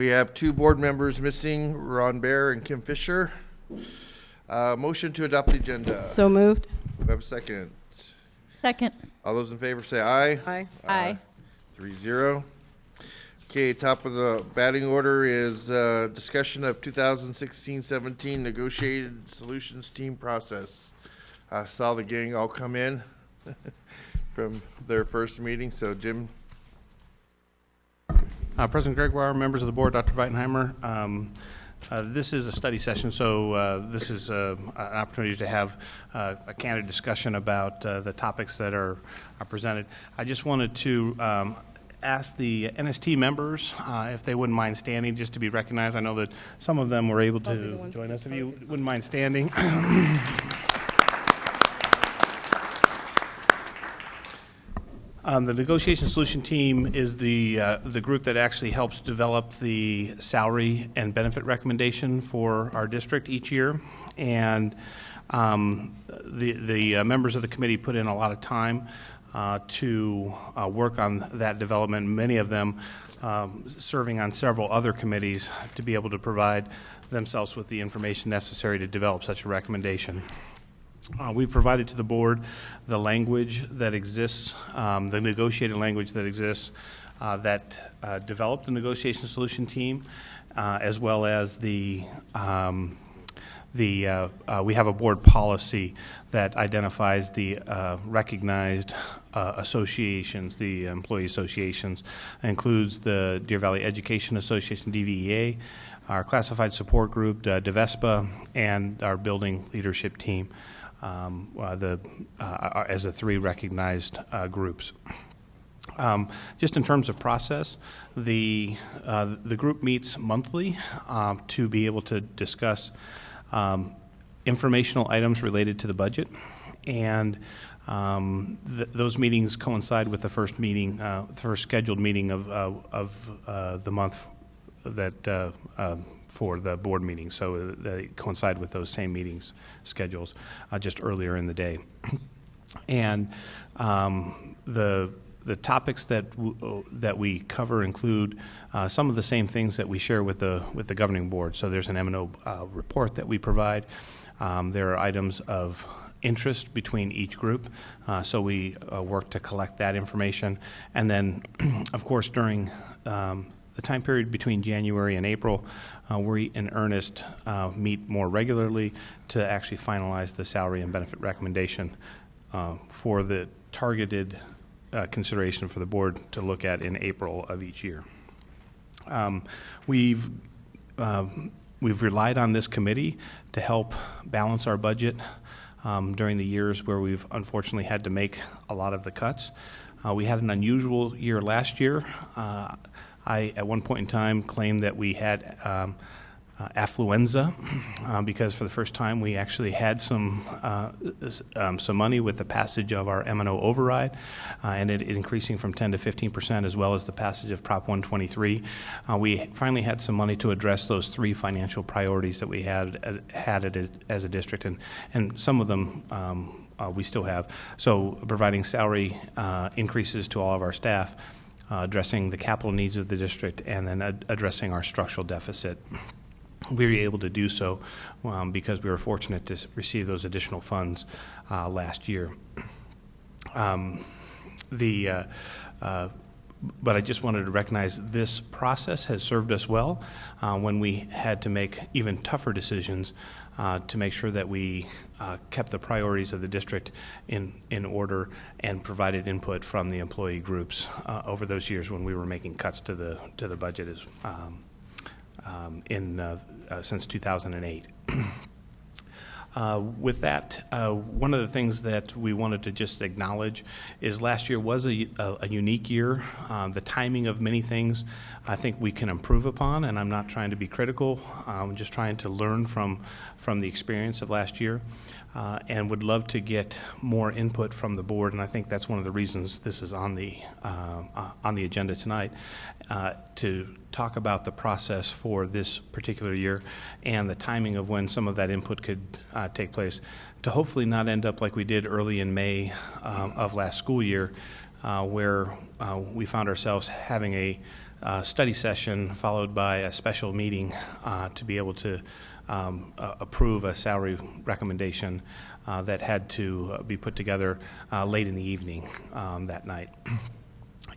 We have two board members missing, Ron Bear and Kim Fisher. Motion to adopt the agenda. So moved. We have a second. Second. All those in favor say aye. Aye. Aye. 3-0. Okay, top of the batting order is discussion of 2016-17 negotiated solutions team process. I saw the gang all come in from their first meeting. So, Jim. President Gregoire, members of the board, Dr. Weitenheimer, this is a study session, so this is an opportunity to have a candid discussion about the topics that are presented. I just wanted to ask the NST members if they wouldn't mind standing just to be recognized. I know that some of them were able to join us. If you wouldn't mind standing. The negotiation solution team is the group that actually helps develop the salary and benefit recommendation for our district each year, and the members of the committee put in a lot of time to work on that development. Many of them serving on several other committees to be able to provide themselves with the information necessary to develop such a recommendation. We've provided to the board the language that exists, the negotiated language that exists that developed the negotiation solution team, as well as we have a board policy that identifies the recognized associations, the employee associations, includes the Deer Valley Education Association, DVEA, our classified support group, DVUSD, and our building leadership team. As the three recognized groups. Just in terms of process, the group meets monthly to be able to discuss informational items related to the budget, and those meetings coincide with the first meeting, first scheduled meeting of the month that for the board meeting, so they coincide with those same meetings schedules just earlier in the day. And the topics that we cover include some of the same things that we share with the governing board. So there's an M&O report that we provide. There are items of interest between each group, so we work to collect that information. And then, of course, during the time period between January and April, we in earnest meet more regularly to actually finalize the salary and benefit recommendation for the targeted consideration for the board to look at in April of each year. We've relied on this committee to help balance our budget during the years where we've unfortunately had to make a lot of the cuts. We had an unusual year last year. I, at one point in time, claimed that we had affluenza because for the first time we actually had some money with the passage of our M&O override and it increasing from 10 to 15%, as well as the passage of Prop 123. We finally had some money to address those three financial priorities that we had as a district, and some of them we still have. So providing salary increases to all of our staff, addressing the capital needs of the district, and then addressing our structural deficit. We were able to do so because we were fortunate to receive those additional funds last year. But I just wanted to recognize this process has served us well when we had to make even tougher decisions to make sure that we kept the priorities of the district in order and provided input from the employee groups over those years when we were making cuts to the budget since 2008. With that, one of the things that we wanted to just acknowledge is last year was a unique year. The timing of many things I think we can improve upon, and I'm not trying to be critical. I'm just trying to learn from the experience of last year, and would love to get more input from the board, and I think that's one of the reasons this is on the agenda tonight, to talk about the process for this particular year and the timing of when some of that input could take place, to hopefully not end up like we did early in May of last school year, where we found ourselves having a study session followed by a special meeting to be able to approve a salary recommendation that had to be put together late in the evening that night.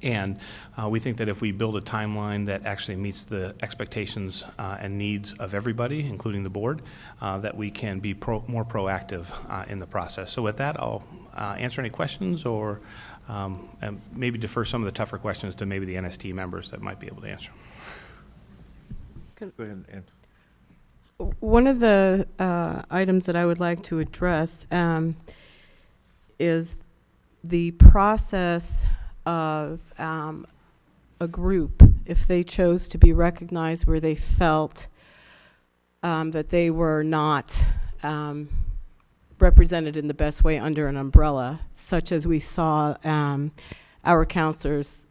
And we think that if we build a timeline that actually meets the expectations and needs of everybody, including the board, that we can be more proactive in the process. So with that, I'll answer any questions or and maybe defer some of the tougher questions to maybe the NST members that might be able to answer. Go ahead, Ann. One of the items that I would like to address is the process of a group, if they chose to be recognized where they felt that they were not represented in the best way under an umbrella, such as we saw our counselors,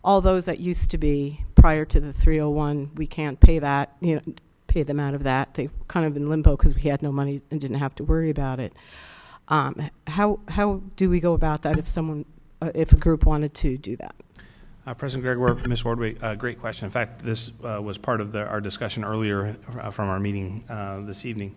all those that used to be prior to the 301, we can't pay that, pay them out of that. They kind of in limbo because we had no money and didn't have to worry about it. How do we go about that if a group wanted to do that? President Gregoire, Ms. Ordway, great question. In fact, this was part of our discussion earlier from our meeting this evening.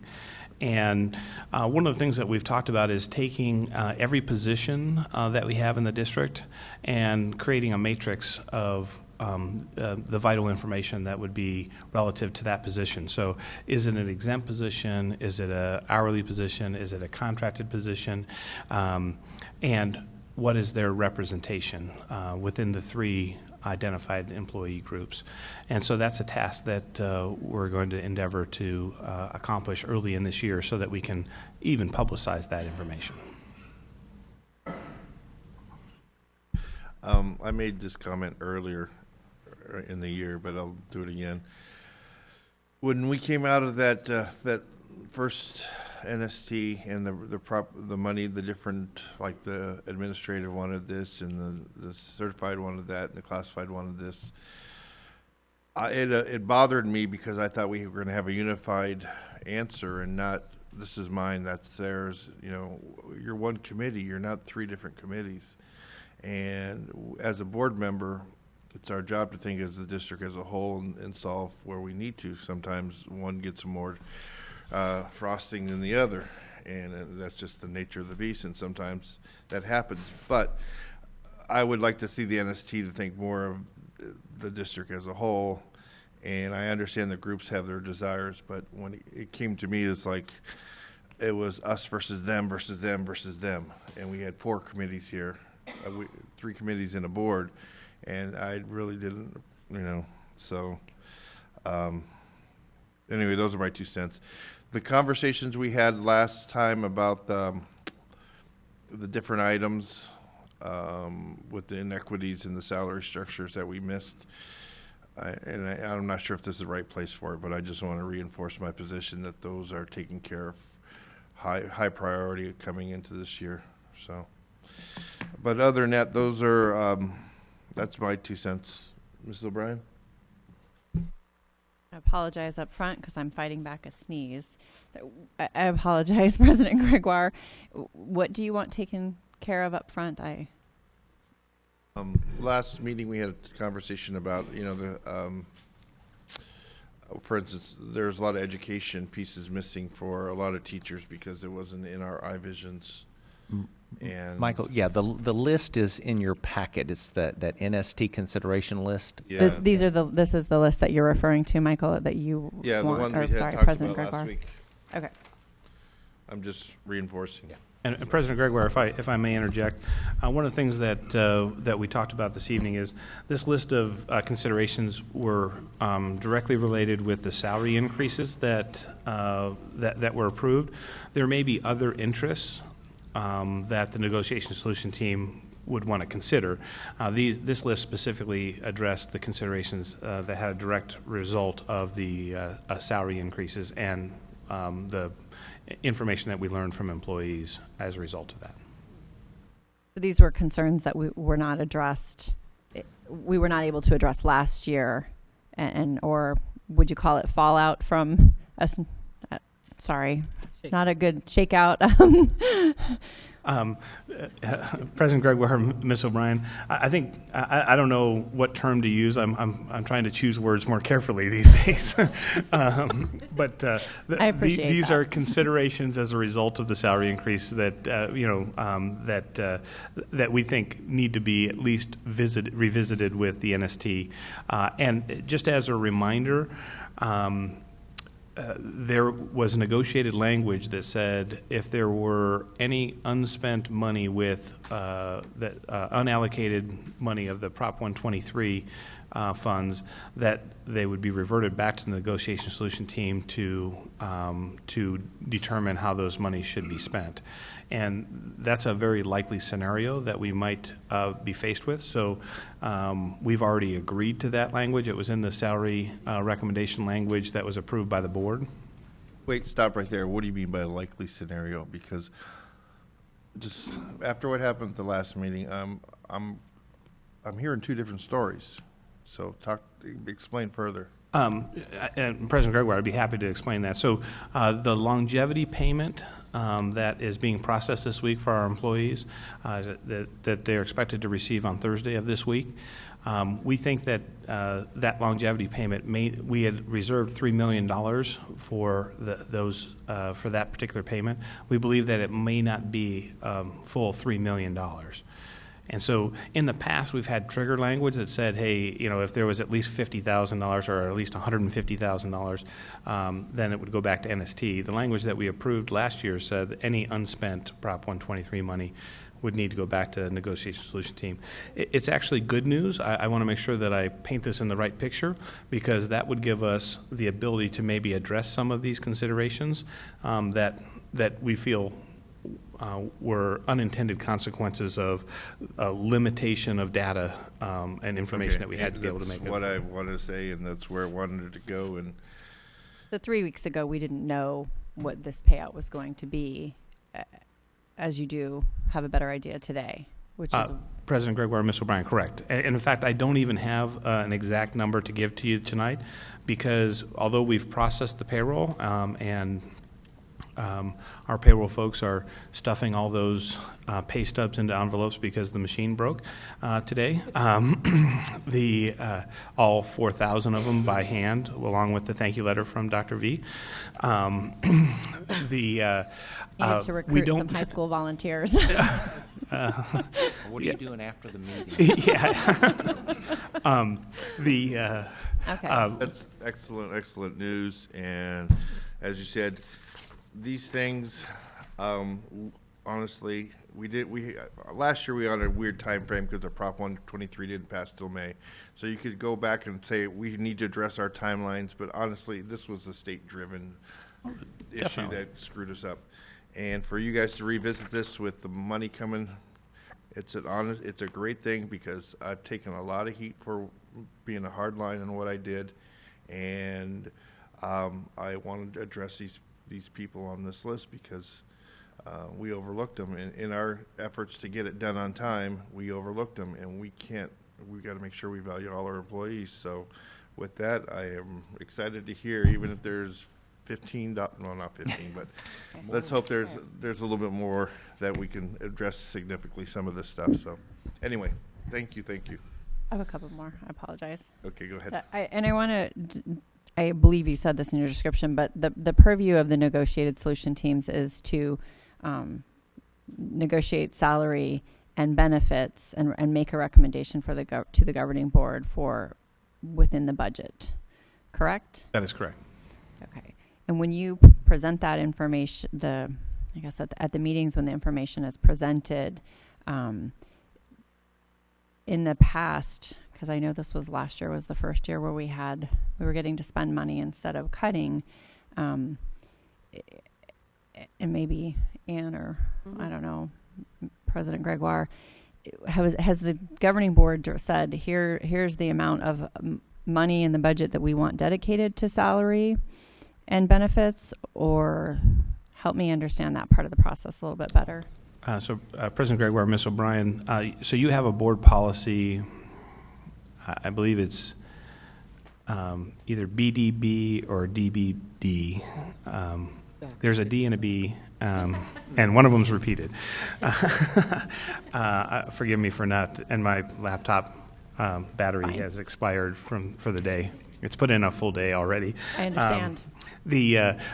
And one of the things that we've talked about is taking every position that we have in the district and creating a matrix of the vital information that would be relative to that position. So is it an exempt position? Is it an hourly position? Is it a contracted position? And what is their representation within the three identified employee groups? And so that's a task that we're going to endeavor to accomplish early in this year so that we can even publicize that information. I made this comment earlier in the year, but I'll do it again. When we came out of that first NST and the money, the different, like the administrative wanted this and the certified wanted that and the classified wanted this, it bothered me because I thought we were going to have a unified answer and not this is mine, that's theirs. You're one committee, you're not three different committees. And as a board member, it's our job to think as the district as a whole and solve where we need to. Sometimes one gets more frosting than the other, and that's just the nature of the beast, and sometimes that happens. But I would like to see the NST to think more of the district as a whole, and I understand the groups have their desires, but when it came to me, it's like it was us versus them versus them versus them, and we had 4 committees here, 3 committees in a board, and I really didn't, so anyway, those are my 2 cents. The conversations we had last time about the different items with the inequities in the salary structures that we missed, I'm not sure if this is the right place for it, but I just want to reinforce my position that those are taken care of, high priority coming into this year. So, but other than that, those are that's my 2 cents. Ms. O'Brien? I apologize up front because I'm fighting back a sneeze. So I apologize, President Gregoire. What do you want taken care of up front? Last meeting we had a conversation about, for instance, there's a lot of education pieces missing for a lot of teachers because it wasn't in our iVisions. And Michael, yeah, the list is in your packet. It's that NST consideration list. yeah, This is the list that you're referring to, Michael, that you yeah, want, the one we or, had sorry, talked President about Gregoire. last week. Okay. I'm just reinforcing. Yeah. And President Gregoire, if I may interject, one of the things that we talked about this evening is this list of considerations were directly related with the salary increases that were approved. There may be other interests that the negotiation solution team would want to consider. This list specifically addressed the considerations that had a direct result of the salary increases and the information that we learned from employees as a result of that. So these were concerns that we were not addressed. We were not able to address last year, and or would you call it fallout from us? Sorry, not a good shakeout. President Gregoire, Ms. O'Brien, I think, I don't know what term to use. I'm trying to choose words more carefully these days. But I appreciate these that. are considerations as a result of the salary increase that, that we think need to be at least revisited with the NST. And just as a reminder, there was negotiated language that said if there were any unspent money with unallocated money of the Prop 123 funds, that they would be reverted back to the negotiation solution team to determine how those monies should be spent. And that's a very likely scenario that we might be faced with. So we've already agreed to that language. It was in the salary recommendation language that was approved by the board. Wait, stop right there. What do you mean by a likely scenario? Because just after what happened at the last meeting, I'm hearing two different stories. So explain further. And President Gregoire, I'd be happy to explain that. So the longevity payment that is being processed this week for our employees that they're expected to receive on Thursday of this week. We think that that longevity payment we had reserved $3 million for for that particular payment. We believe that it may not be full $3 million. And so in the past, we've had trigger language that said, hey, if there was at least $50,000 or at least $150,000, then it would go back to NST. The language that we approved last year said that any unspent Prop 123 money would need to go back to the negotiation solution team. It's actually good news. I want to make sure that I paint this in the right picture, because that would give us the ability to maybe address some of these considerations that we feel were unintended consequences of a limitation of data and information that we had to be able to make. That's what I wanted to say, and that's where I wanted to go. And So 3 weeks ago, we didn't know what this payout was going to be. As you do have a better idea today, which is President Gregoire, Ms. O'Brien, correct. And in fact, I don't even have an exact number to give to you tonight, because although we've processed the payroll and our payroll folks are stuffing all those pay stubs into envelopes because the machine broke today. All 4,000 of them by hand, along with the thank you letter from Dr. V. you had to recruit some high school volunteers. What are you doing after the meeting? Yeah. Okay. that's excellent news. And as you said, these things, honestly, last year we were on a weird time frame because the Prop 123 didn't pass till May. So you could go back and say we need to address our timelines, but honestly, this was a state-driven issue Definitely. that screwed us up. And for you guys to revisit this with the money coming, it's a great thing, because I've taken a lot of heat for being a hard line on what I did, and I wanted to address these people on this list because we overlooked them in our efforts to get it done on time. We overlooked them, and we've got to make sure we value all our employees. So with that, I am excited to hear, even if there's 15, well, not 15, but let's hope there's a little bit more that we can address significantly some of this stuff. So anyway, thank you. I have a couple more. I apologize. Okay, go ahead. I believe you said this in your description, but the purview of the negotiated solution teams is to negotiate salary and benefits and make a recommendation for to the governing board for within the budget. Correct? That is correct. Okay. And when you present that information, I guess at the meetings when the information is presented, in the past, because I know this was last year was the first year where we were getting to spend money instead of cutting, and maybe Ann or I don't know, President Gregoire, has the governing board said here's the amount of money in the budget that we want dedicated to salary and benefits, or help me understand that part of the process a little bit better? So President Gregoire, Ms. O'Brien, so you have a board policy, I believe it's either BDB or DBD. There's a D and a B, and one of them's repeated. Forgive me for not, and my laptop battery has expired for the day. It's put in a full day already. I understand.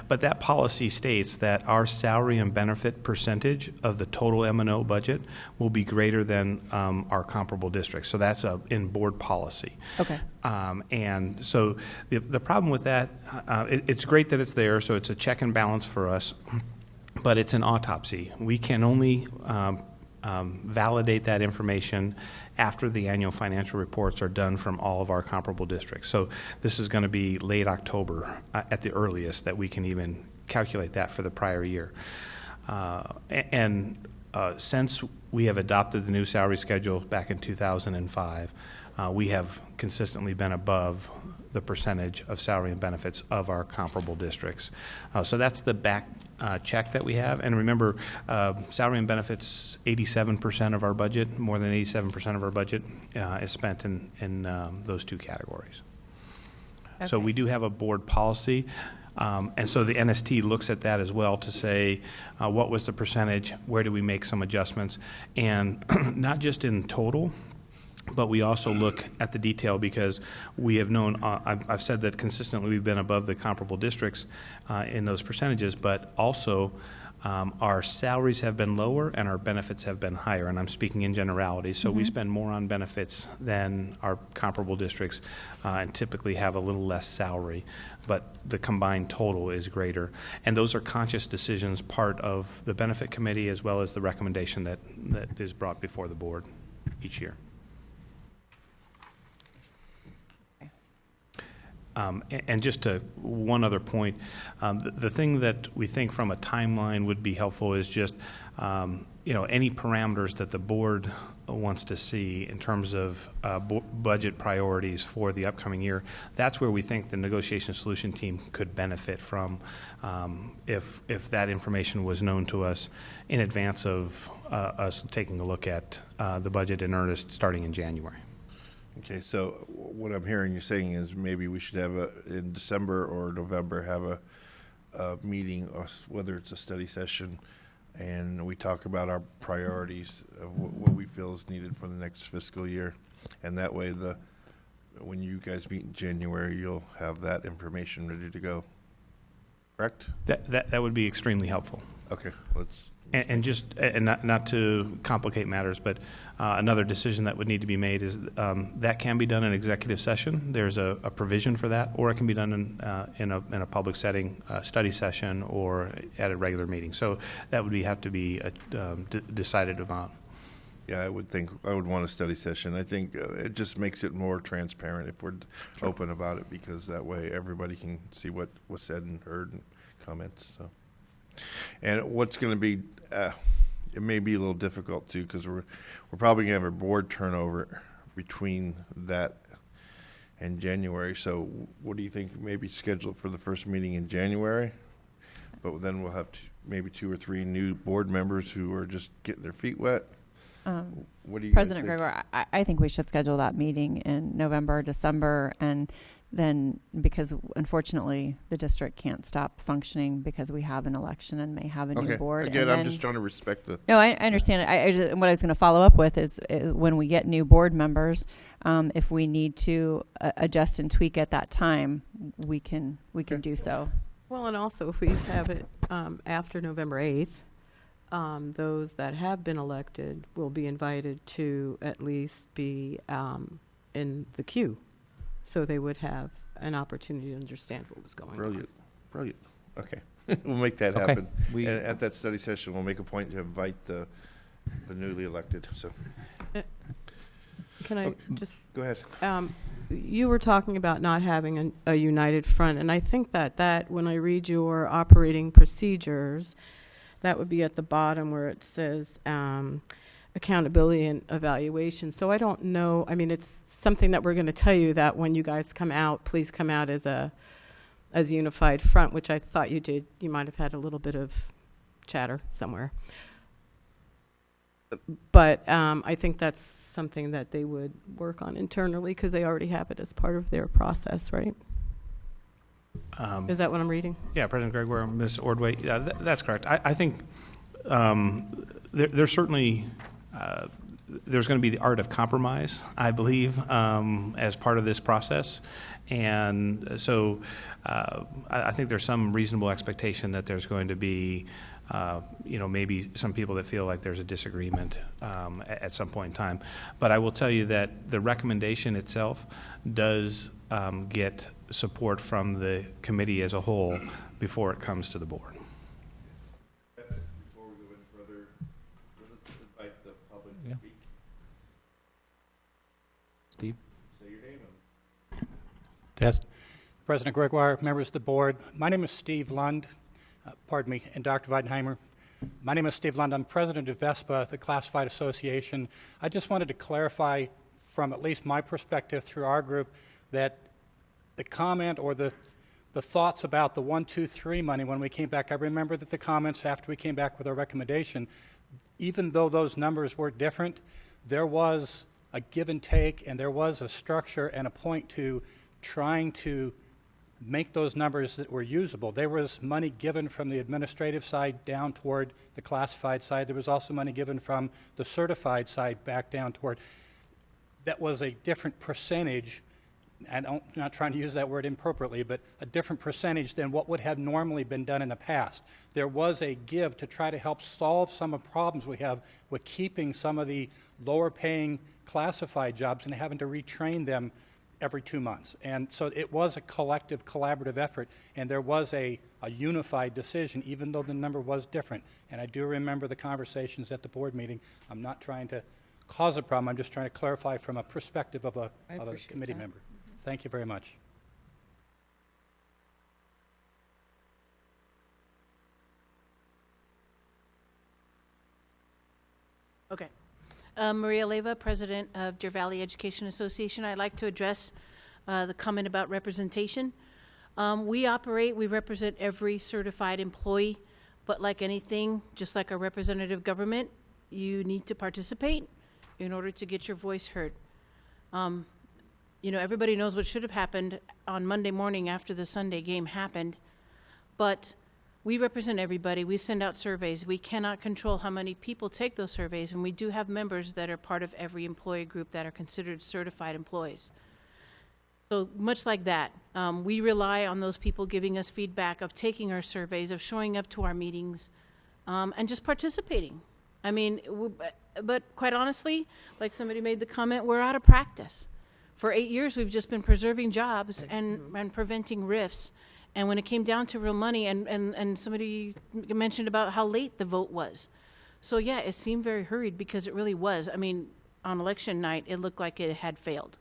But that policy states that our salary and benefit percentage of the total M&O budget will be greater than our comparable districts. So that's in board policy. Okay. And so the problem with that, it's great that it's there, so it's a check and balance for us, but it's an autopsy. We can only validate that information after the annual financial reports are done from all of our comparable districts. So this is going to be late October at the earliest that we can even calculate that for the prior year. Since we have adopted the new salary schedule back in 2005, we have consistently been above the percentage of salary and benefits of our comparable districts. So that's the back check that we have. And remember, salary and benefits, 87% of our budget, more than 87% of our budget is spent in those two categories. Okay. So we do have a board policy. And so the NST looks at that as well to say, what was the percentage, where do we make some adjustments, and not just in total, but we also look at the detail because we have known, I've said that consistently we've been above the comparable districts in those percentages, but also our salaries have been lower and our benefits have been higher, and I'm speaking in generality. So we spend more on benefits than our comparable districts and typically have a little less salary, but the combined total is greater. And those are conscious decisions, part of the benefit committee as well as the recommendation that is brought before the board each year. And just one other point, the thing that we think from a timeline would be helpful is just, any parameters that the board wants to see in terms of budget priorities for the upcoming year. That's where we think the negotiation solution team could benefit from if that information was known to us in advance of us taking a look at the budget in earnest starting in January. Okay, so what I'm hearing you saying is maybe we should have in December or November, have a meeting, or whether it's a study session, and we talk about our priorities of what we feel is needed for the next fiscal year. And that way, when you guys meet in January, you'll have that information ready to go. Correct? That would be extremely helpful. Okay, let's. And not to complicate matters, but another decision that would need to be made is that can be done in executive session. There's a provision for that, or it can be done in a public setting, study session, or at a regular meeting. So that would have to be decided about. Yeah, I would want a study session. I think it just makes it more transparent if we're open about it, because that way everybody can see what was said and heard and comments. So. And what's going to be, it may be a little difficult too, because we're probably going to have a board turnover between that and January. So what do you think? Maybe schedule for the first meeting in January, but then we'll have maybe 2 or 3 new board members who are just getting their feet wet. What do you President guys think? Gregoire, I think we should schedule that meeting in November or December, and then, because unfortunately the district can't stop functioning because we have an election and may have a new board. Again, and I'm then, just trying to respect the. No, I understand it. What I was going to follow up with is when we get new board members, if we need to adjust and tweak at that time, we can do so. Well, and also if we have it after November 8th, those that have been elected will be invited to at least be in the queue. So they would have an opportunity to understand what was going on. Brilliant. Okay. We'll make that Okay. happen. We- And at that study session, we'll make a point to invite the newly elected. So Can I just, go ahead. you were talking about not having a united front, and I think that when I read your operating procedures, that would be at the bottom where it says accountability and evaluation. So I don't know, I mean, it's something that we're going to tell you that when you guys come out, please come out as a unified front, which I thought you did. You might have had a little bit of chatter somewhere. But I think that's something that they would work on internally because they already have it as part of their process, right? Is that what I'm reading? Yeah, President Gregoire, Ms. Ordway, yeah, that's correct. I think there's certainly, there's going to be the art of compromise, I believe, as part of this process. And so I think there's some reasonable expectation that there's going to be, maybe some people that feel like there's a disagreement at some point in time. But I will tell you that the recommendation itself does get support from the committee as a whole before it comes to the board. Before we go any further, let's invite the public to speak. Steve? Say your name. Test. President Gregoire, members of the board, my name is Steve Lund, and Dr. Weidenheimer. My name is Steve Lund. I'm president of VESPA, the Classified Association. I just wanted to clarify from at least my perspective through our group that the comment or the thoughts about the 1, 2, 3 money when we came back, I remember that the comments after we came back with our recommendation, even though those numbers were different, there was a give and take and there was a structure and a point to trying to make those numbers that were usable. There was money given from the administrative side down toward the classified side. There was also money given from the certified side back down toward. That was a different percentage, and I'm not trying to use that word inappropriately, but a different percentage than what would have normally been done in the past. There was a give to try to help solve some of the problems we have with keeping some of the lower paying classified jobs and having to retrain them every 2 months. And so it was a collective, collaborative effort, and there was a unified decision, even though the number was different. And I do remember the conversations at the board meeting. I'm not trying to cause a problem. I'm just trying to clarify from a perspective of a committee member. Thank you very much. Okay. Maria Leyva, President of Deer Valley Education Association. I'd like to address the comment about representation. We represent every certified employee, but like anything, just like a representative government, you need to participate in order to get your voice heard. Everybody knows what should have happened on Monday morning after the Sunday game happened, but we represent everybody. We send out surveys. We cannot control how many people take those surveys, and we do have members that are part of every employee group that are considered certified employees. So much like that, we rely on those people giving us feedback, of taking our surveys, of showing up to our meetings, and just participating. I mean, but quite honestly, like somebody made the comment, we're out of practice. For 8 years, we've just been preserving jobs and preventing rifts. And when it came down to real money, and somebody mentioned about how late the vote was. So yeah, it seemed very hurried because it really was. I mean, on election night, it looked like it had failed.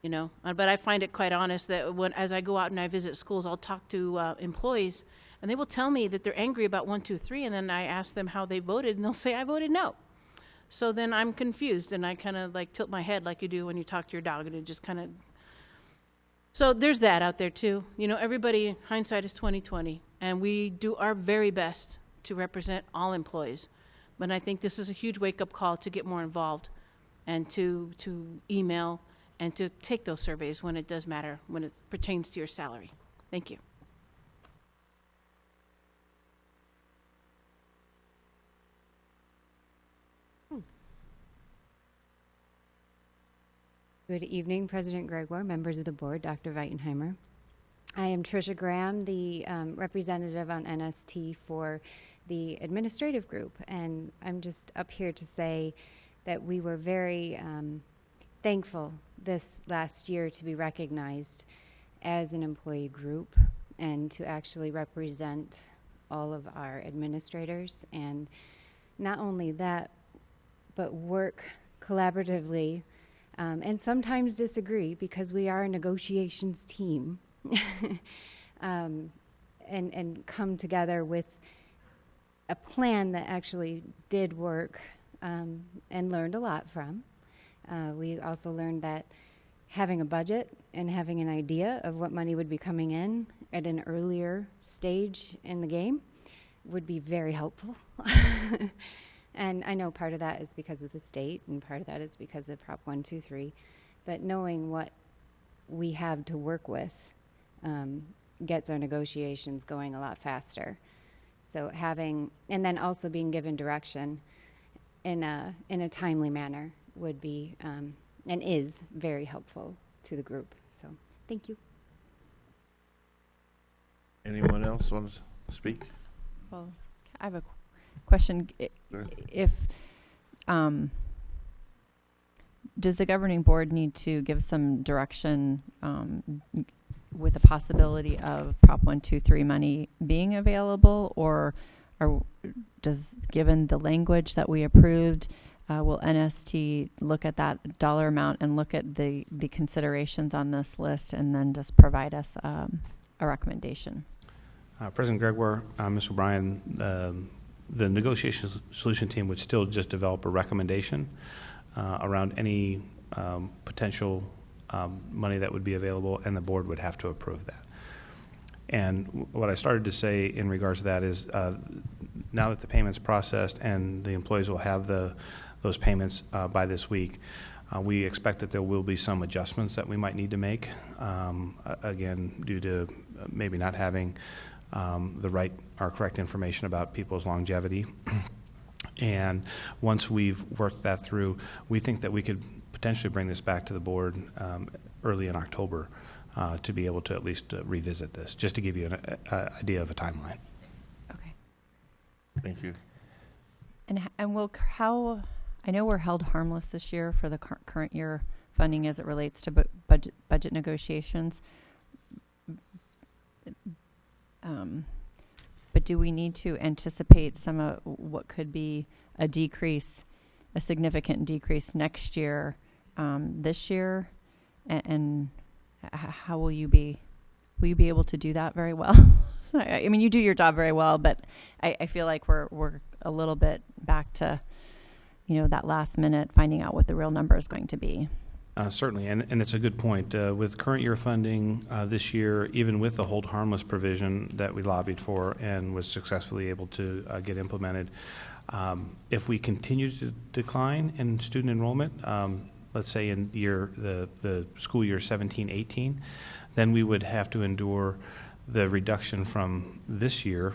But I find it quite honest that as I go out and I visit schools, I'll talk to employees, and they will tell me that they're angry about 1, 2, 3, and then I ask them how they voted, and they'll say, I voted no. So then I'm confused, and I kind of like tilt my head like you do when you talk to your dog, and it just kind of. So there's that out there too. Everybody, hindsight is 20/20, and we do our very best to represent all employees. But I think this is a huge wake-up call to get more involved, and to email and to take those surveys when it does matter, when it pertains to your salary. Thank you. Good evening, President Gregoire, members of the board, Dr. Weidenheimer. I am Tricia Graham, the representative on NST for the administrative group, and I'm just up here to say that we were very thankful this last year to be recognized as an employee group and to actually represent all of our administrators, and not only that, but work collaboratively and sometimes disagree because we are a negotiations team and come together with a plan that actually did work and learned a lot from. We also learned that having a budget and having an idea of what money would be coming in at an earlier stage in the game would be very helpful. And I know part of that is because of the state, and part of that is because of Prop 123. But knowing what we have to work with gets our negotiations going a lot faster. So having, and then also being given direction in a timely manner would be, and is very helpful to the group. So, thank you. Anyone else want to speak? Well, I have a question. Go ahead. If, does the governing board need to give some direction with the possibility of Prop 123 money being available, or does, given the language that we approved, will NST look at that dollar amount and look at the considerations on this list and then just provide us a recommendation? President Gregoire, Ms. O'Brien, the negotiation solution team would still just develop a recommendation around any potential money that would be available, and the board would have to approve that. And what I started to say in regards to that is now that the payment's processed and the employees will have those payments by this week, we expect that there will be some adjustments that we might need to make, again, due to maybe not having the right or correct information about people's longevity. And once we've worked that through, we think that we could potentially bring this back to the board early in October to be able to at least revisit this, just to give you an idea of a timeline. Okay. Thank you. And will, how, I know we're held harmless this year for the current year funding as it relates to budget negotiations. But do we need to anticipate some of what could be a decrease, a significant decrease next year, this year? And how will you be able to do that very well? I mean, you do your job very well, but I feel like we're a little bit back to, that last minute finding out what the real number is going to be. Certainly, and it's a good point. With current year funding this year, even with the hold harmless provision that we lobbied for and was successfully able to get implemented, if we continue to decline in student enrollment, let's say in the school year 17-18, then we would have to endure the reduction from this year,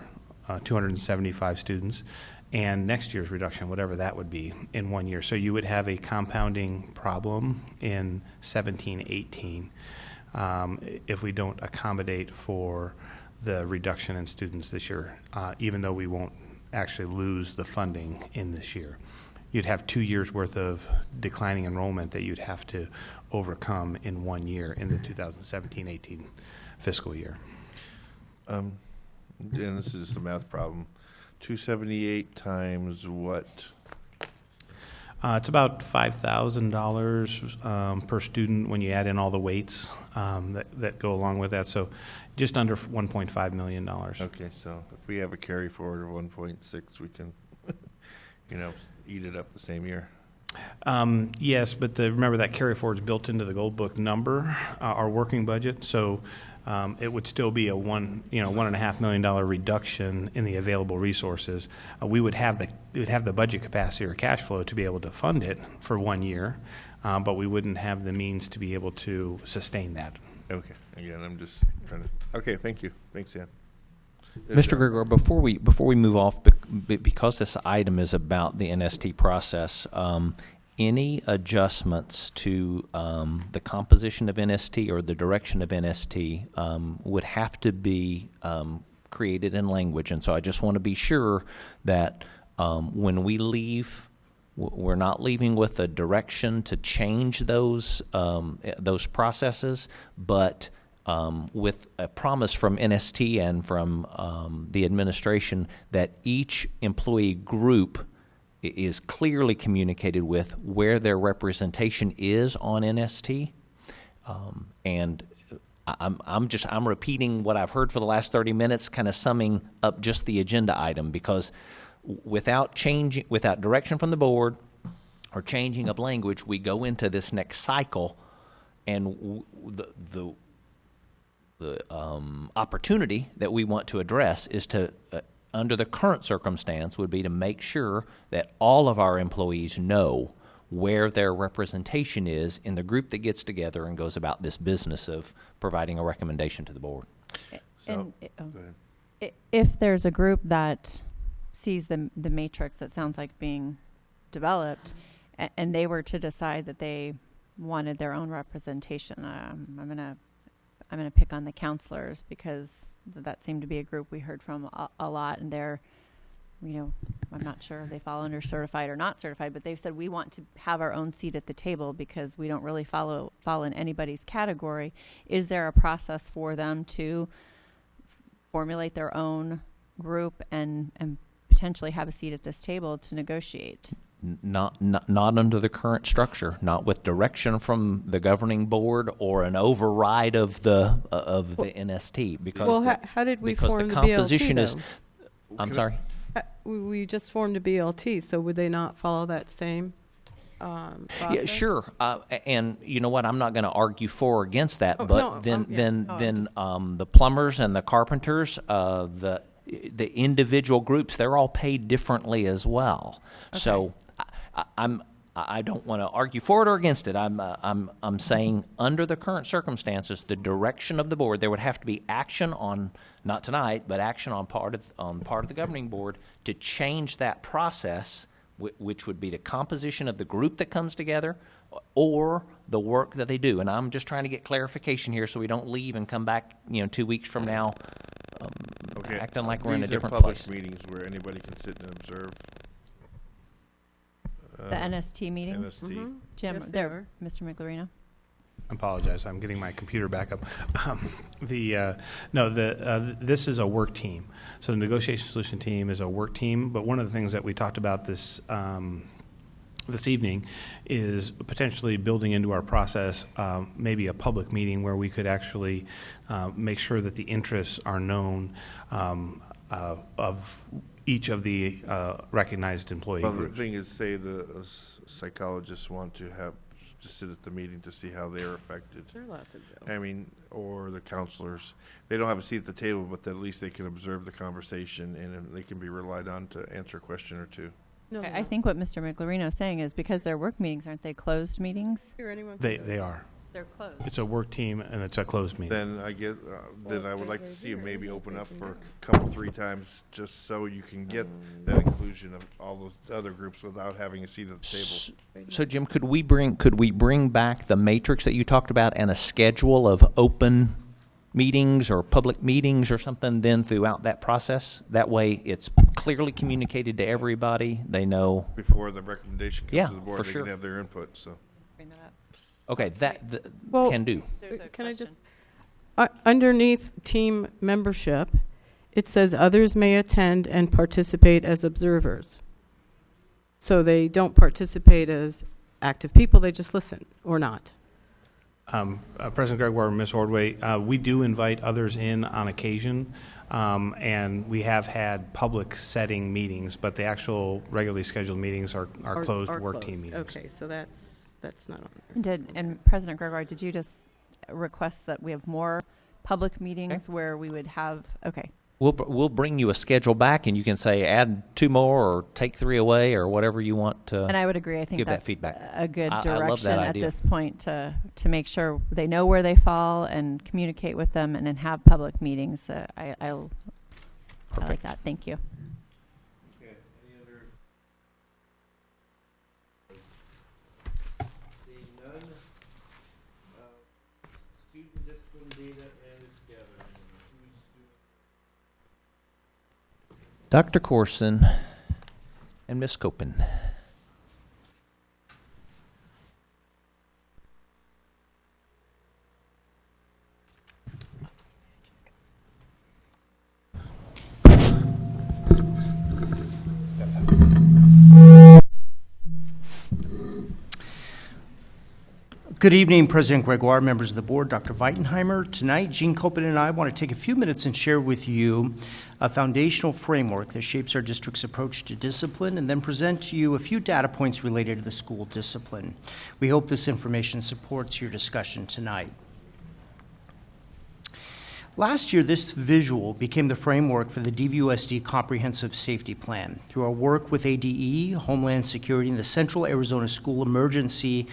275 students, and next year's reduction, whatever that would be, in 1 year. So you would have a compounding problem in 17-18 if we don't accommodate for the reduction in students this year, even though we won't actually lose the funding in this year. You'd have 2 years worth of declining enrollment that you'd have to overcome in 1 year in the 2017-18 fiscal year. And this is a math problem. 278 times what? It's about $5,000 per student when you add in all the weights that go along with that. So just under $1.5 million. Okay, so if we have a carry forward of 1.6, we can, eat it up the same year. Yes, but remember that carry forward is built into the Gold Book number, our working budget. So it would still be a $1.5 million reduction in the available resources. We would have the budget capacity or cash flow to be able to fund it for 1 year, but we wouldn't have the means to be able to sustain that. Okay. Again, I'm just trying to. Okay. Thank you. Thanks, Ann. Mr. Gregoire, before we move off, because this item is about the NST process, any adjustments to the composition of NST or the direction of NST would have to be created in language. And so I just want to be sure that when we leave, we're not leaving with a direction to change those processes, but with a promise from NST and from the administration that each employee group is clearly communicated with where their representation is on NST, and I'm repeating what I've heard for the last 30 minutes, kind of summing up just the agenda item, because without direction from the board or changing of language, we go into this next cycle, and the opportunity that we want to address is to under the current circumstance would be to make sure that all of our employees know where their representation is in the group that gets together and goes about this business of providing a recommendation to the board. And Go ahead. if there's a group that sees the matrix that sounds like being developed, and they were to decide that they wanted their own representation, I'm gonna pick on the counselors, because that seemed to be a group we heard from a lot, and they're, I'm not sure if they fall under certified or not certified, but they've said we want to have our own seat at the table because we don't really fall in anybody's category. Is there a process for them to formulate their own group and potentially have a seat at this table to negotiate? Not under the current structure, not with direction from the governing board or an override of the NST, because Well, how did we because form the the BLT, composition is. though? I'm sorry. We just formed a BLT, so would they not follow that same process? Yeah, sure. And you know what? I'm not going to argue for or against that. Oh, but no, the plumbers and the carpenters, the individual groups, they're all paid differently as well. Okay. So I don't want to argue for it or against it. I'm saying under the current circumstances, the direction of the board, there would have to be action on, not tonight, but action on part of the governing board to change that process, which would be the composition of the group that comes together or the work that they do. And I'm just trying to get clarification here so we don't leave and come back, 2 weeks from now Okay. acting like we're in a These are different public place. meetings where anybody can sit and observe. The NST meetings? NST. Jim, Yes, they there, are. Mr. McLarino? I apologize. I'm getting my computer back up. This is a work team. So the negotiation solution team is a work team. But one of the things that we talked about this evening is potentially building into our process maybe a public meeting where we could actually make sure that the interests are known of each of the recognized employee Well, the groups. thing is, say the psychologists want to sit at the meeting to see how they're affected. They're allowed to go. I mean, or the counselors. They don't have a seat at the table, but at least they can observe the conversation and they can be relied on to answer a question or two. No, I think what Mr. McLarino is saying is because they're work meetings, aren't they closed meetings? Here, anyone can They go. are. They're closed. It's a work team and it's a closed meeting. Then I guess, then I would say like to they're see them here, maybe they open up can for a go. couple, 3 times, just so you can get that inclusion of all those other groups without having a seat at the table. So Jim, could we bring back the matrix that you talked about and a schedule of open meetings or public meetings or something then throughout that process? That way it's clearly communicated to everybody. They know. Before the recommendation Yeah, comes to the board, for they sure. can have their input, so. Bring that up. Okay, Well, can do. Can I just, underneath team membership, it says others may attend and participate as observers. So they don't participate as active people, they just listen, or not. President Gregoire, Ms. Ordway, we do invite others in on occasion, and we have had public setting meetings, but the actual regularly scheduled meetings are closed work team meetings. Okay, so that's not on there. And President Gregoire, did you just request that we have more public meetings where we would have, okay. We'll bring you a schedule back, and you can say add 2 more or take 3 away or whatever you want to. And I would agree. I think give that that's feedback. a good I love that direction at idea. this point to make sure they know where they fall and communicate with them and then have public meetings. I like Perfect. that. Thank you. Okay, any other? Seeing none, student discipline data and its gathering. Dr. Corson and Ms. Copen. Good evening, President Gregoire, members of the board, Dr. Weitenheimer. Tonight, Jean Copen and I want to take a few minutes and share with you a foundational framework that shapes our district's approach to discipline and then present to you a few data points related to the school discipline. We hope this information supports your discussion tonight. Last year, this visual became the framework for the DVUSD Comprehensive Safety Plan. Through our work with ADE, Homeland Security, and the Central Arizona School Emergency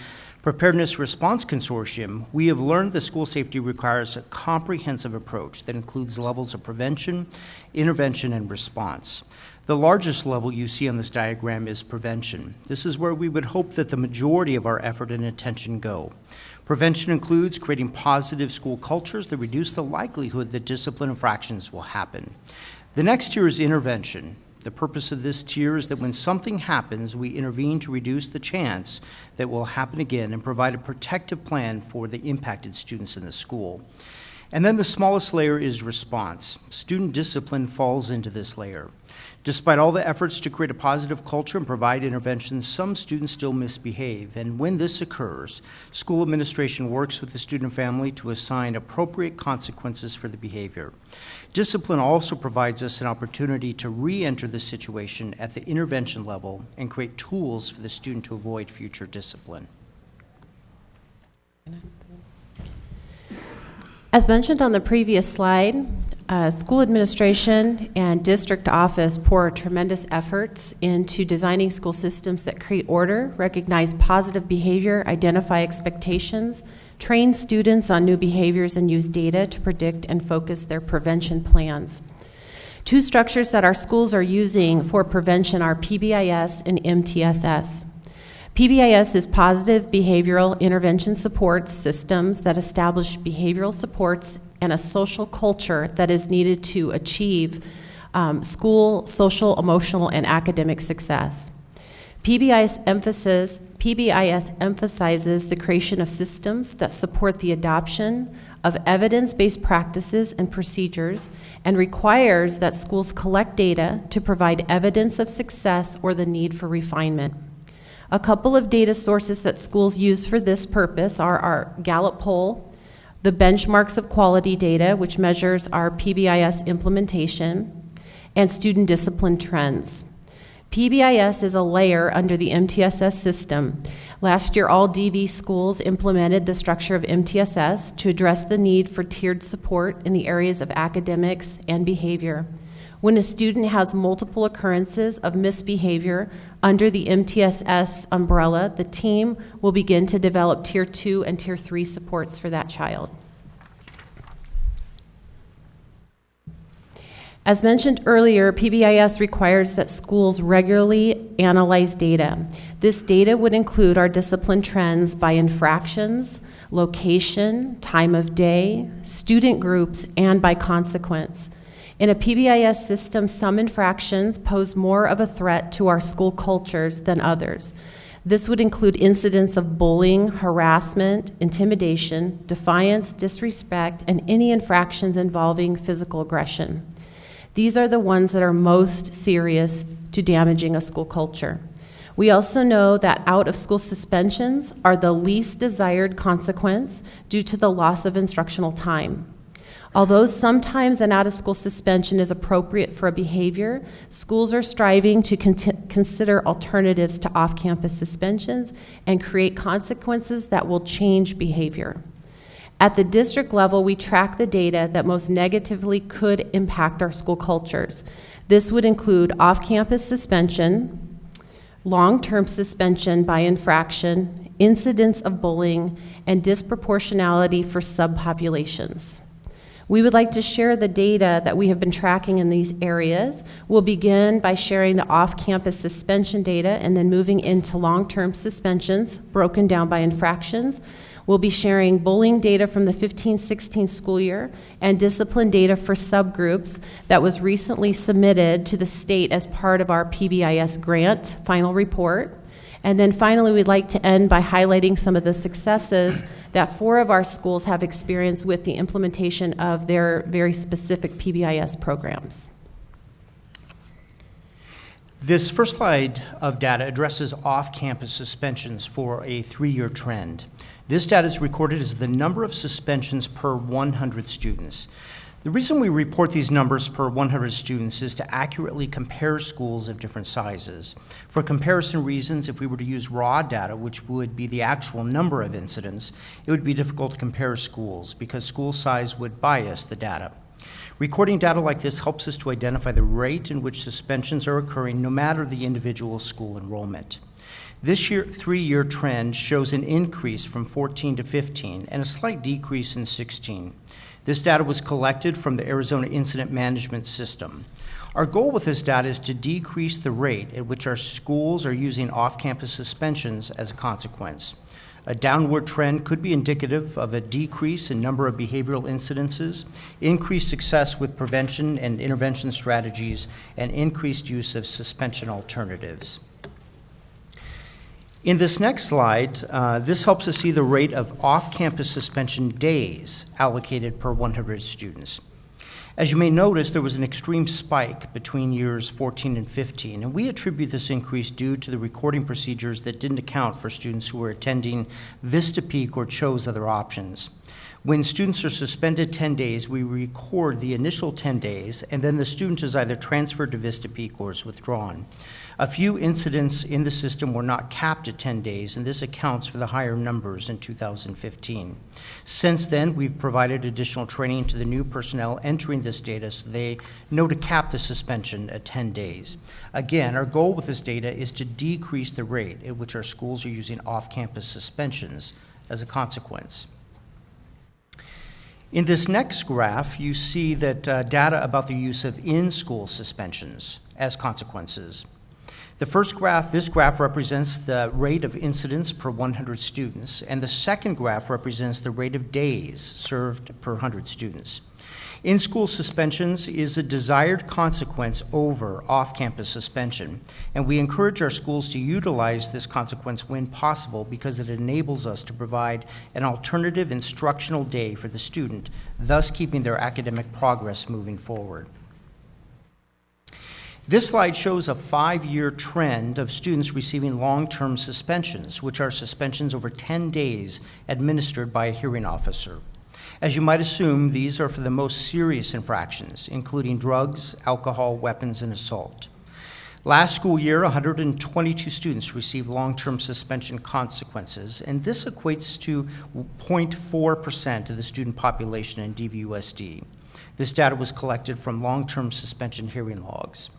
Preparedness Response Consortium, we have learned that school safety requires a comprehensive approach that includes levels of prevention, intervention, and response. The largest level you see on this diagram is prevention. This is where we would hope that the majority of our effort and attention go. Prevention includes creating positive school cultures that reduce the likelihood that discipline infractions will happen. The next tier is intervention. The purpose of this tier is that when something happens, we intervene to reduce the chance that will happen again and provide a protective plan for the impacted students in the school. And then the smallest layer is response. Student discipline falls into this layer. Despite all the efforts to create a positive culture and provide interventions, some students still misbehave. And when this occurs, school administration works with the student family to assign appropriate consequences for the behavior. Discipline also provides us an opportunity to re-enter the situation at the intervention level and create tools for the student to avoid future discipline. As mentioned on the previous slide, school administration and district office pour tremendous efforts into designing school systems that create order, recognize positive behavior, identify expectations, train students on new behaviors, and use data to predict and focus their prevention plans. Two structures that our schools are using for prevention are PBIS and MTSS. PBIS is Positive Behavioral Intervention Support Systems that establish behavioral supports and a social culture that is needed to achieve school, social, emotional, and academic success. PBIS emphasizes the creation of systems that support the adoption of evidence-based practices and procedures and requires that schools collect data to provide evidence of success or the need for refinement. A couple of data sources that schools use for this purpose are our Gallup poll, the benchmarks of quality data, which measures our PBIS implementation, and student discipline trends. PBIS is a layer under the MTSS system. Last year, all DV schools implemented the structure of MTSS to address the need for tiered support in the areas of academics and behavior. When a student has multiple occurrences of misbehavior under the MTSS umbrella, the team will begin to develop Tier 2 and Tier 3 supports for that child. As mentioned earlier, PBIS requires that schools regularly analyze data. This data would include our discipline trends by infractions, location, time of day, student groups, and by consequence. In a PBIS system, some infractions pose more of a threat to our school cultures than others. This would include incidents of bullying, harassment, intimidation, defiance, disrespect, and any infractions involving physical aggression. These are the ones that are most serious to damaging a school culture. We also know that out-of-school suspensions are the least desired consequence due to the loss of instructional time. Although sometimes an out-of-school suspension is appropriate for a behavior, schools are striving to consider alternatives to off-campus suspensions and create consequences that will change behavior. At the district level, we track the data that most negatively could impact our school cultures. This would include off-campus suspension, long-term suspension by infraction, incidents of bullying, and disproportionality for subpopulations. We would like to share the data that we have been tracking in these areas. We'll begin by sharing the off-campus suspension data and then moving into long-term suspensions broken down by infractions. We'll be sharing bullying data from the 15-16 school year and discipline data for subgroups that was recently submitted to the state as part of our PBIS grant final report. And then finally, we'd like to end by highlighting some of the successes that 4 of our schools have experienced with the implementation of their very specific PBIS programs. This first slide of data addresses off-campus suspensions for a 3-year trend. This data is recorded as the number of suspensions per 100 students. The reason we report these numbers per 100 students is to accurately compare schools of different sizes. For comparison reasons, if we were to use raw data, which would be the actual number of incidents, it would be difficult to compare schools because school size would bias the data. Recording data like this helps us to identify the rate in which suspensions are occurring no matter the individual school enrollment. This year, 3-year trend shows an increase from 14 to 15 and a slight decrease in 16. This data was collected from the Arizona Incident Management System. Our goal with this data is to decrease the rate at which our schools are using off-campus suspensions as a consequence. A downward trend could be indicative of a decrease in number of behavioral incidences, increased success with prevention and intervention strategies, and increased use of suspension alternatives. In this next slide, this helps us see the rate of off-campus suspension days allocated per 100 students. As you may notice, there was an extreme spike between years 14 and 15, and we attribute this increase due to the recording procedures that didn't account for students who were attending Vista Peak or chose other options. When students are suspended 10 days, we record the initial 10 days, and then the student is either transferred to Vista Peak or is withdrawn. A few incidents in the system were not capped at 10 days, and this accounts for the higher numbers in 2015. Since then, we've provided additional training to the new personnel entering this data so they know to cap the suspension at 10 days. Again, our goal with this data is to decrease the rate at which our schools are using off-campus suspensions as a consequence. In this next graph, you see that data about the use of in-school suspensions as consequences. The first graph, this graph represents the rate of incidents per 100 students, and the second graph represents the rate of days served per 100 students. In-school suspensions is a desired consequence over off-campus suspension, and we encourage our schools to utilize this consequence when possible because it enables us to provide an alternative instructional day for the student, thus keeping their academic progress moving forward. This slide shows a 5-year trend of students receiving long-term suspensions, which are suspensions over 10 days administered by a hearing officer. As you might assume, these are for the most serious infractions, including drugs, alcohol, weapons, and assault. Last school year, 122 students received long-term suspension consequences, and this equates to 0.4% of the student population in DVUSD. This data was collected from long-term suspension hearing logs.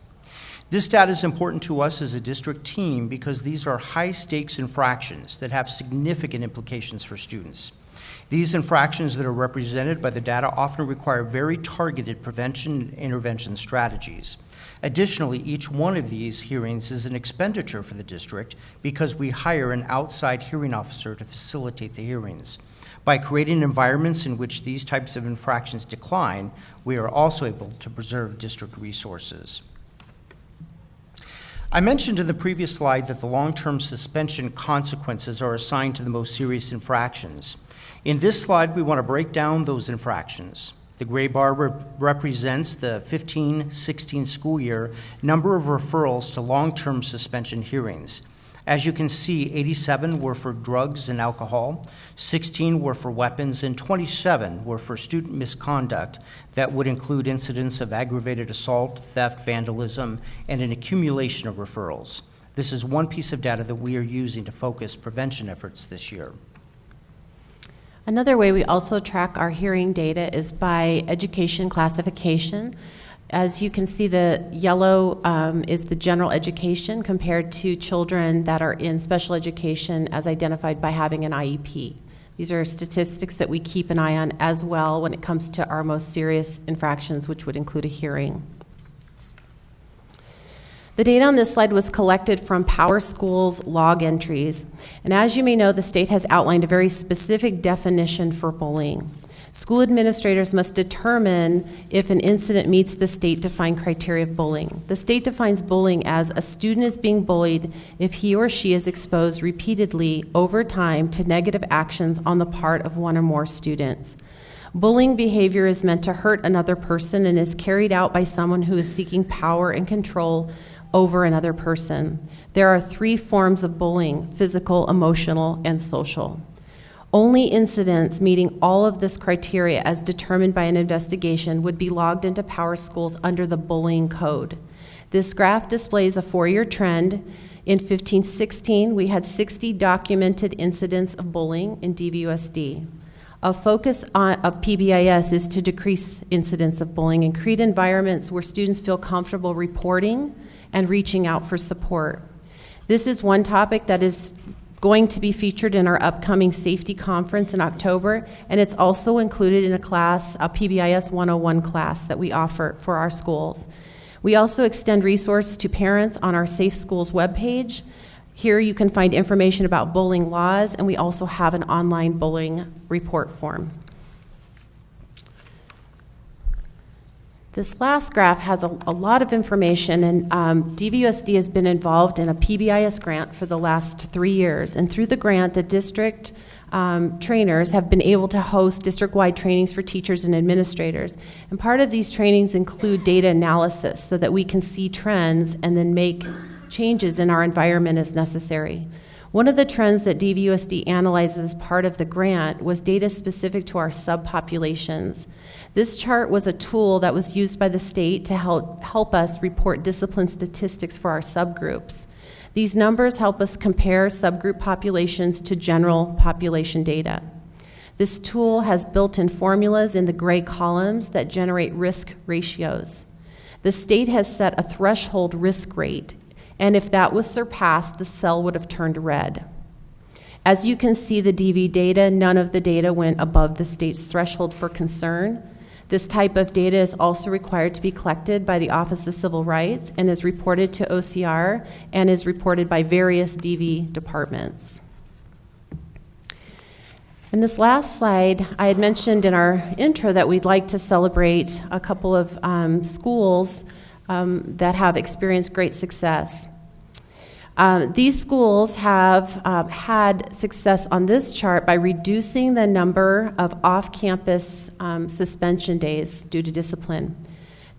This data is important to us as a district team because these are high-stakes infractions that have significant implications for students. These infractions that are represented by the data often require very targeted prevention and intervention strategies. Additionally, each one of these hearings is an expenditure for the district because we hire an outside hearing officer to facilitate the hearings. By creating environments in which these types of infractions decline, we are also able to preserve district resources. I mentioned in the previous slide that the long-term suspension consequences are assigned to the most serious infractions. In this slide, we want to break down those infractions. The gray bar represents the 15-16 school year number of referrals to long-term suspension hearings. As you can see, 87 were for drugs and alcohol, 16 were for weapons, and 27 were for student misconduct that would include incidents of aggravated assault, theft, vandalism, and an accumulation of referrals. This is one piece of data that we are using to focus prevention efforts this year. Another way we also track our hearing data is by education classification. As you can see, the yellow is the general education compared to children that are in special education as identified by having an IEP. These are statistics that we keep an eye on as well when it comes to our most serious infractions, which would include a hearing. The data on this slide was collected from Power School's log entries. And as you may know, the state has outlined a very specific definition for bullying. School administrators must determine if an incident meets the state-defined criteria of bullying. The state defines bullying as a student is being bullied if he or she is exposed repeatedly over time to negative actions on the part of one or more students. Bullying behavior is meant to hurt another person and is carried out by someone who is seeking power and control over another person. There are 3 forms of bullying: physical, emotional, and social. Only incidents meeting all of this criteria as determined by an investigation would be logged into Power Schools under the bullying code. This graph displays a 4-year trend. In 15-16, we had 60 documented incidents of bullying in DVUSD. A focus of PBIS is to decrease incidents of bullying and create environments where students feel comfortable reporting and reaching out for support. This is one topic that is going to be featured in our upcoming safety conference in October, and it's also included in a class, a PBIS 101 class that we offer for our schools. We also extend resource to parents on our Safe Schools webpage. Here you can find information about bullying laws, and we also have an online bullying report form. This last graph has a lot of information, and DVUSD has been involved in a PBIS grant for the last 3 years. And through the grant, the district trainers have been able to host district-wide trainings for teachers and administrators. And part of these trainings include data analysis so that we can see trends and then make changes in our environment as necessary. One of the trends that DVUSD analyzes as part of the grant was data specific to our subpopulations. This chart was a tool that was used by the state to help us report discipline statistics for our subgroups. These numbers help us compare subgroup populations to general population data. This tool has built-in formulas in the gray columns that generate risk ratios. The state has set a threshold risk rate, and if that was surpassed, the cell would have turned red. As you can see the DV data, none of the data went above the state's threshold for concern. This type of data is also required to be collected by the Office of Civil Rights and is reported to OCR and is reported by various DV departments. In this last slide, I had mentioned in our intro that we'd like to celebrate a couple of schools that have experienced great success. These schools have had success on this chart by reducing the number of off-campus suspension days due to discipline.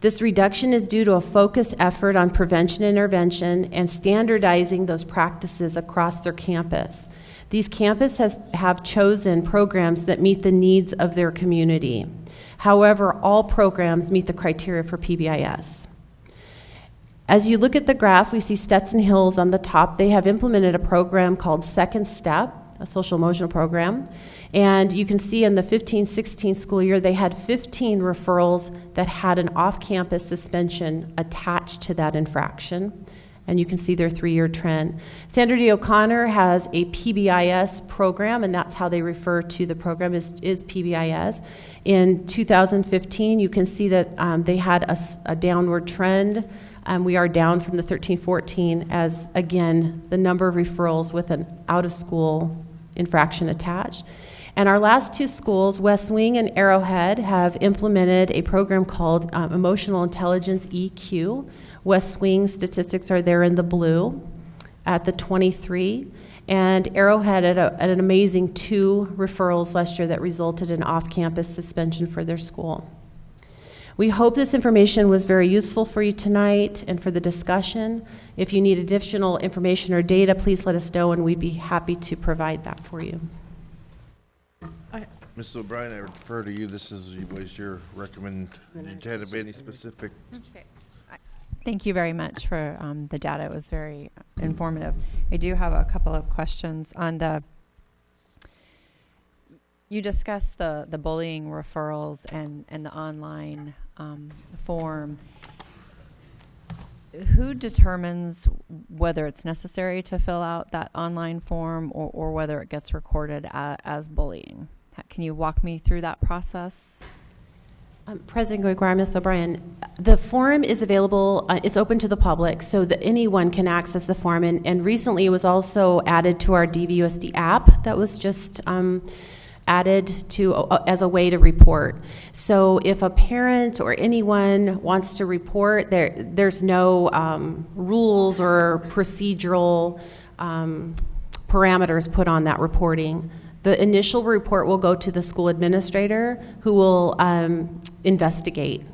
This reduction is due to a focused effort on prevention intervention and standardizing those practices across their campus. These campuses have chosen programs that meet the needs of their community. However, all programs meet the criteria for PBIS. As you look at the graph, we see Stetson Hills on the top. They have implemented a program called Second Step, a social emotional program. And you can see in the 15-16 school year, they had 15 referrals that had an off-campus suspension attached to that infraction. And you can see their 3-year trend. Sandra D. O'Connor has a PBIS program, and that's how they refer to the program is PBIS. In 2015, you can see that they had a downward trend. We are down from the 13-14 as, again, the number of referrals with an out-of-school infraction attached. And our last 2 schools, West Wing and Arrowhead, have implemented a program called Emotional Intelligence EQ. West Wing statistics are there in the blue at the 23. And Arrowhead at an amazing 2 referrals last year that resulted in off-campus suspension for their school. We hope this information was very useful for you tonight and for the discussion. If you need additional information or data, please let us know, and we'd be happy to provide that for you. Ms. O'Brien, I refer to you. This was your recommend. Did you have any specific? Okay. Thank you very much for the data. It was very informative. I do have a couple of questions on the. You discussed the bullying referrals and the online form. Who determines whether it's necessary to fill out that online form or whether it gets recorded as bullying? Can you walk me through that process? President Gregoire, Ms. O'Brien, the form is available, it's open to the public so that anyone can access the form. And recently it was also added to our DVUSD app that was just added to as a way to report. So if a parent or anyone wants to report, there's no rules or procedural parameters put on that reporting. The initial report will go to the school administrator who will investigate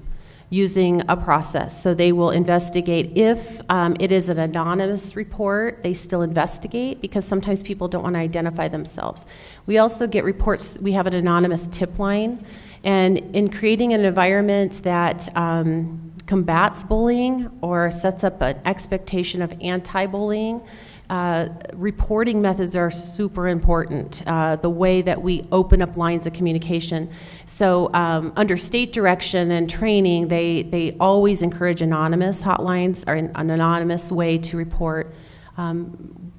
using a process. So they will investigate if it is an anonymous report, they still investigate because sometimes people don't want to identify themselves. We also get reports, we have an anonymous tip line, and in creating an environment that combats bullying or sets up an expectation of anti-bullying, reporting methods are super important, the way that we open up lines of communication. So under state direction and training, they always encourage anonymous hotlines or an anonymous way to report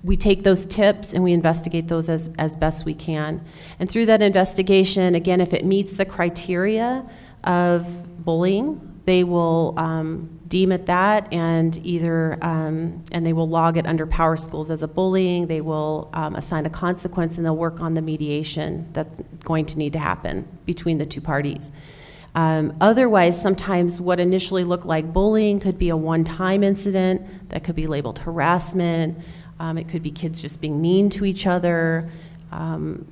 We take those tips and we investigate those as best we can. And through that investigation, again, if it meets the criteria of bullying, they will deem it that, and either and they will log it under Power Schools as a bullying. They will assign a consequence, and they'll work on the mediation that's going to need to happen between the two parties. Otherwise, sometimes what initially looked like bullying could be a one-time incident that could be labeled harassment. It could be kids just being mean to each other.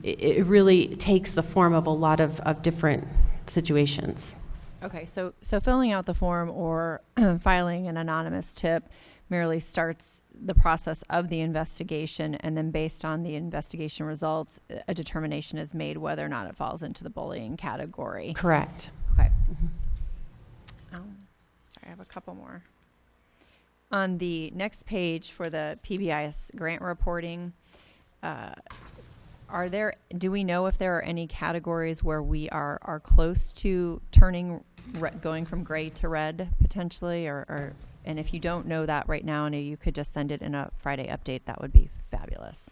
It really takes the form of a lot of different situations. Okay, so filling out the form or filing an anonymous tip merely starts the process of the investigation, and then based on the investigation results, a determination is made whether or not it falls into the bullying category. Correct. Okay. Sorry, I have a couple more. On the next page for the PBIS grant reporting, do we know if there are any categories where we are close to going from gray to red potentially, and if you don't know that right now and you could just send it in a Friday update, that would be fabulous.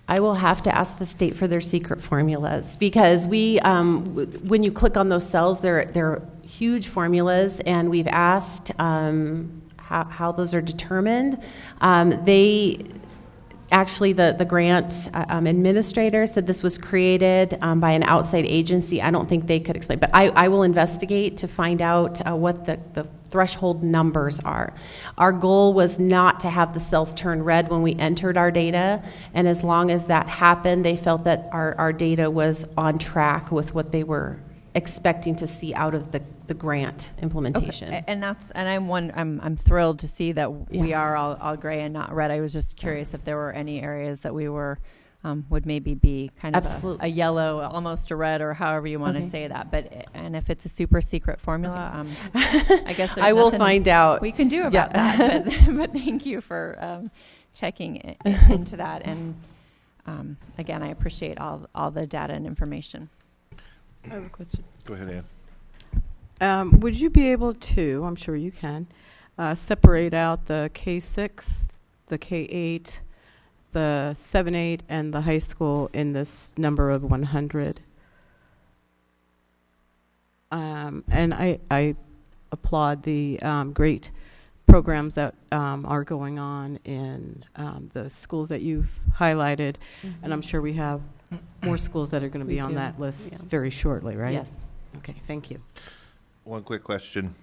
I will have to ask the state for their secret formulas, because when you click on those cells, they're huge formulas, and we've asked how those are determined. Actually, the grant administrator said this was created by an outside agency. I don't think they could explain, but I will investigate to find out what the threshold numbers are. Our goal was not to have the cells turn red when we entered our data, and as long as that happened, they felt that our data was on track with what they were expecting to see out of the grant implementation. Okay. And I'm thrilled to see that we are all gray and not red. I was just curious if there were any areas that we were would maybe be kind of a yellow, almost a red, or however you want to say that. And if it's a super secret formula, I guess there's I will find out. We can do about that. But thank you for checking into that. And again, I appreciate all the data and information. I have a question. Go ahead, Ann. Would you be able to, I'm sure you can, separate out the K-6, the K-8, the 7-8, and the high school in this number of 100? And I applaud the great programs that are going on in the schools that you've highlighted, and I'm sure we have more schools that are going to be on that list very shortly, right? Yes. Okay, thank you. One quick question.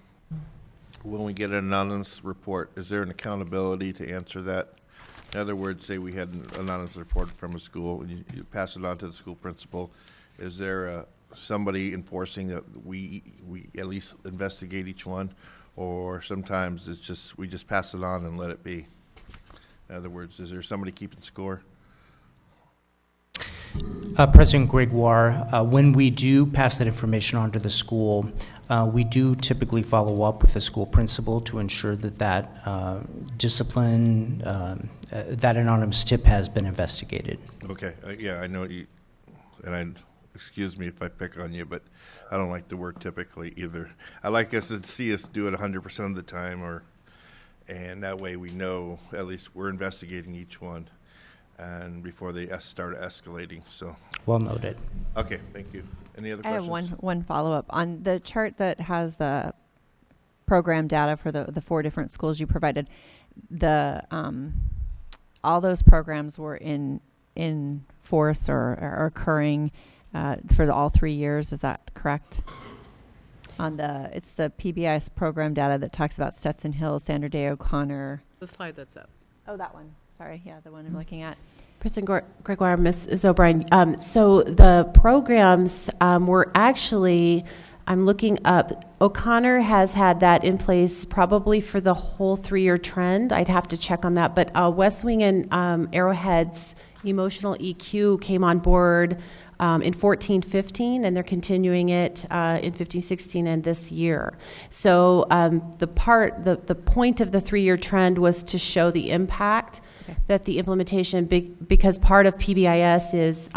When we get an anonymous report, is there an accountability to answer that? In other words, say we had an anonymous report from a school, and you pass it on to the school principal. Is there somebody enforcing that we at least investigate each one? Or sometimes it's just, we just pass it on and let it be? In other words, is there somebody keeping score? President Gregoire, when we do pass that information on to the school, we do typically follow up with the school principal to ensure that discipline, that anonymous tip has been investigated. Okay, yeah, I know you, and excuse me if I pick on you, but I don't like the word typically either. I like us to see us do it 100% of the time, and that way we know at least we're investigating each one, and before they start escalating. So well noted. Okay, thank you. Any other I questions? have one follow-up on the chart that has the program data for the 4 different schools you provided. All those programs were in force or occurring for all 3 years. Is that correct? It's the PBIS program data that talks about Stetson Hill, Sandra Day O'Connor. The slide that's up. Oh, that one. Sorry, yeah, the one I'm looking at. President Gregoire, Ms. O'Brien, so the programs were actually, I'm looking up, O'Connor has had that in place probably for the whole 3-year trend. I'd have to check on that, but West Wing and Arrowhead's emotional EQ came on board in 14-15, and they're continuing it in 15-16 and this year. So the point of the 3-year trend was to show the impact that the implementation, because part of PBIS is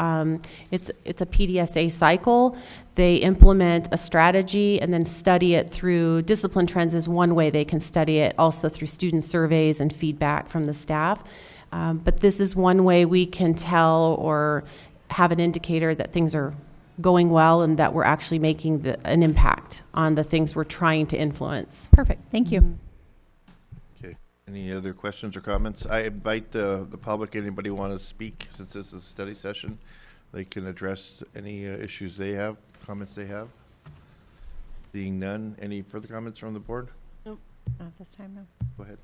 it's a PDSA cycle. They implement a strategy and then study it through discipline trends is one way they can study it, also through student surveys and feedback from the staff. But this is one way we can tell or have an indicator that things are going well and that we're actually making an impact on the things we're trying to influence. Perfect. Thank you. Okay. Any other questions or comments? I invite the public, anybody want to speak, since this is a study session, they can address any issues they have, comments they have. Seeing none, any further comments from the board? Not this time, no. Go ahead.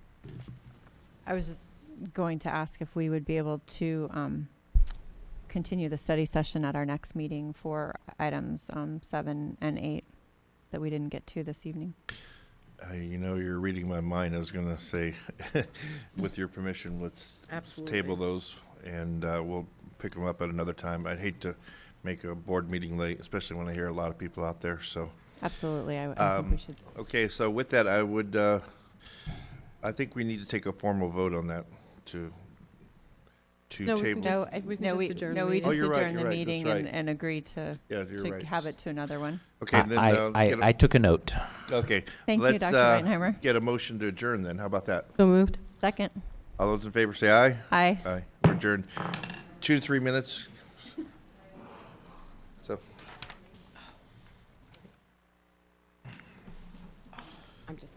I was just going to ask if we would be able to continue the study session at our next meeting for items 7 and 8 that we didn't get to this evening. You know, you're reading my mind. I was going to say, with your permission, let's table those, and we'll pick them up at another time. I'd hate to make a board meeting late, especially when I hear a lot of people out there, so. Absolutely. I think we should. Okay, so with that, I would, I think we need to take a formal vote on that to No, we can table. just- we can just adjourn the we meeting. Oh, just you're right, adjourned the you're right, meeting that's right. and agreed to Yeah, you're right. have it to another one. Okay, then, I took a note. okay. Thank you, let's, Dr. Weinheimer. get a motion to adjourn then. How about that? So moved. Second. All those in favor say aye. Aye. Aye. We're adjourned. 2 to 3 minutes. So. I'm just.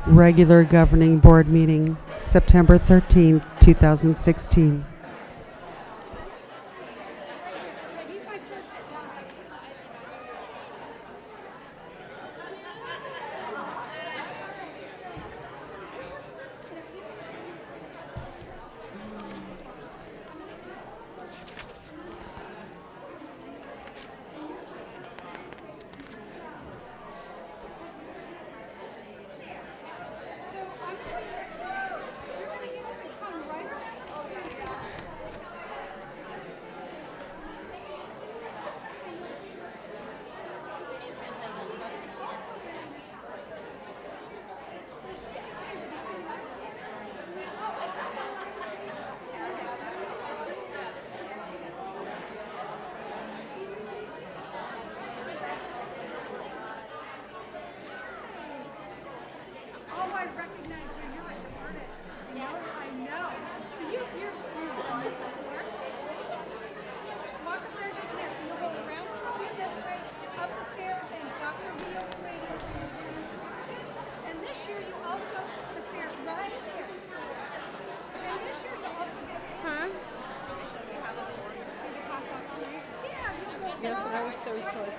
Regular Governing Board meeting, September 13th, 2016.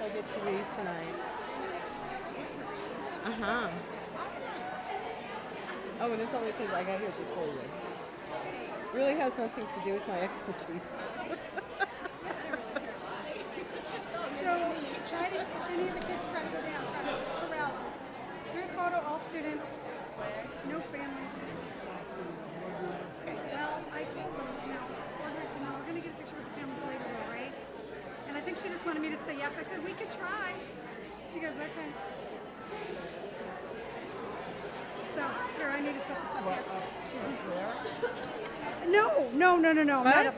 I get to read tonight. Uh-huh. Oh, and it's only because I got here before you. Really has nothing to do with my expertise. So try to, if any of the kids try to go down, try to just corral them. Group photo, all students, no families. Well, I told them, organized, we're going to get a picture with the families later, though, right? And I think she just wanted me to say yes. I said, we could try. She goes, okay. So, here, I need to set this up here. Excuse me. No. Not up there.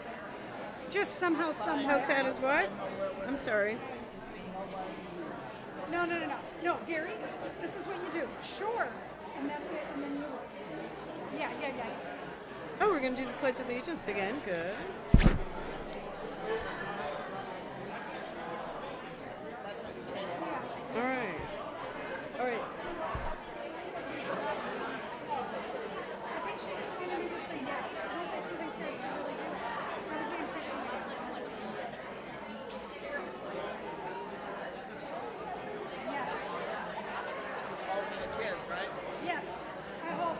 Just somehow, somewhere. How sad is what? I'm sorry. No, Gary, this is what you do. Sure. And that's it, and then you look. Yeah. Oh, we're going to do the Pledge of Allegiance again. Good. All right. I think she just wanted me to say yes. I don't think she even cared if I really did. That was the impression I got. Yes. All for the kids, right? Yes. I hope.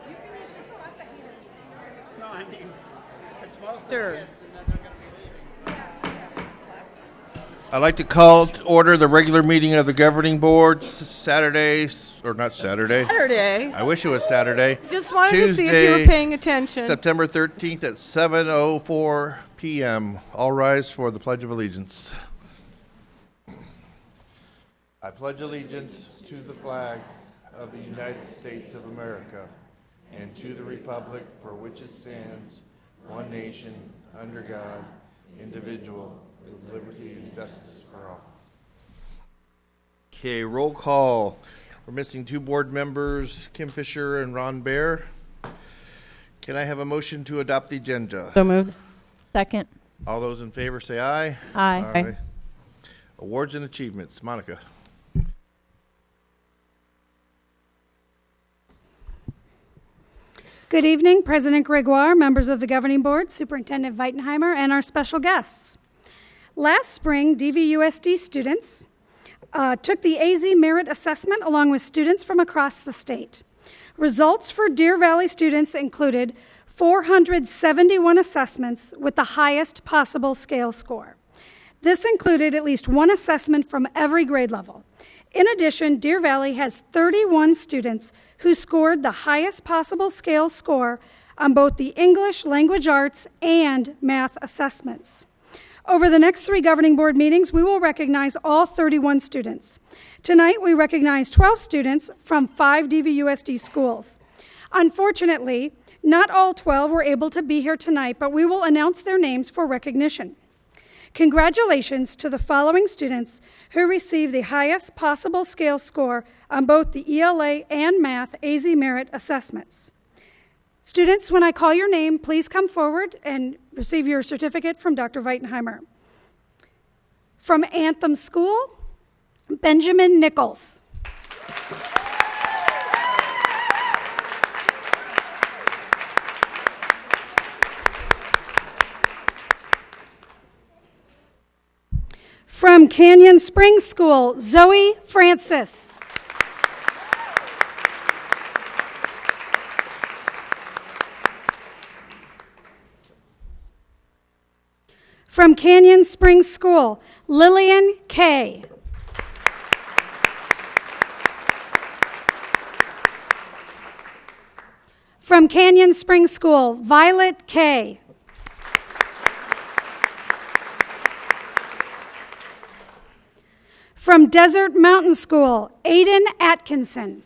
You can usually stop the haters. No, I mean, it's most of Sure. the kids, and then they're going to be leaving. I'd like to call to order the regular meeting of the governing board Saturday, or not Saturday. Saturday. I wish it was Saturday. Just wanted to see if you were Tuesday, paying attention. September 13th at 7:04 p.m. All rise for the Pledge of Allegiance. I pledge allegiance to the flag of the United States of America and to the republic for which it stands, one nation, under God, indivisible, with liberty and justice for all. Okay, roll call. We're missing two board members, Kim Fisher and Ron Bear. Can I have a motion to adopt the agenda? So moved. Second. All those in favor say aye. Aye. Awards and achievements. Monica. Good evening, President Gregoire, members of the Governing Board, Superintendent Weitenheimer, and our special guests. Last spring, DVUSD students took the AZ Merit Assessment along with students from across the state. Results for Deer Valley students included 471 assessments with the highest possible scale score. This included at least one assessment from every grade level. In addition, Deer Valley has 31 students who scored the highest possible scale score on both the English, language arts, and math assessments. Over the next 3 governing board meetings, we will recognize all 31 students. Tonight, we recognize 12 students from 5 DVUSD schools. Unfortunately, not all 12 were able to be here tonight, but we will announce their names for recognition. Congratulations to the following students who received the highest possible scale score on both the ELA and Math AZ Merit assessments. Students, when I call your name, please come forward and receive your certificate from Dr. Weitenheimer. From Anthem School, Benjamin Nichols. From Canyon Springs School, Zoe Francis. From Canyon Springs School, Lillian Kay. From Canyon Springs School, Violet Kay. From Desert Mountain School, Aiden Atkinson.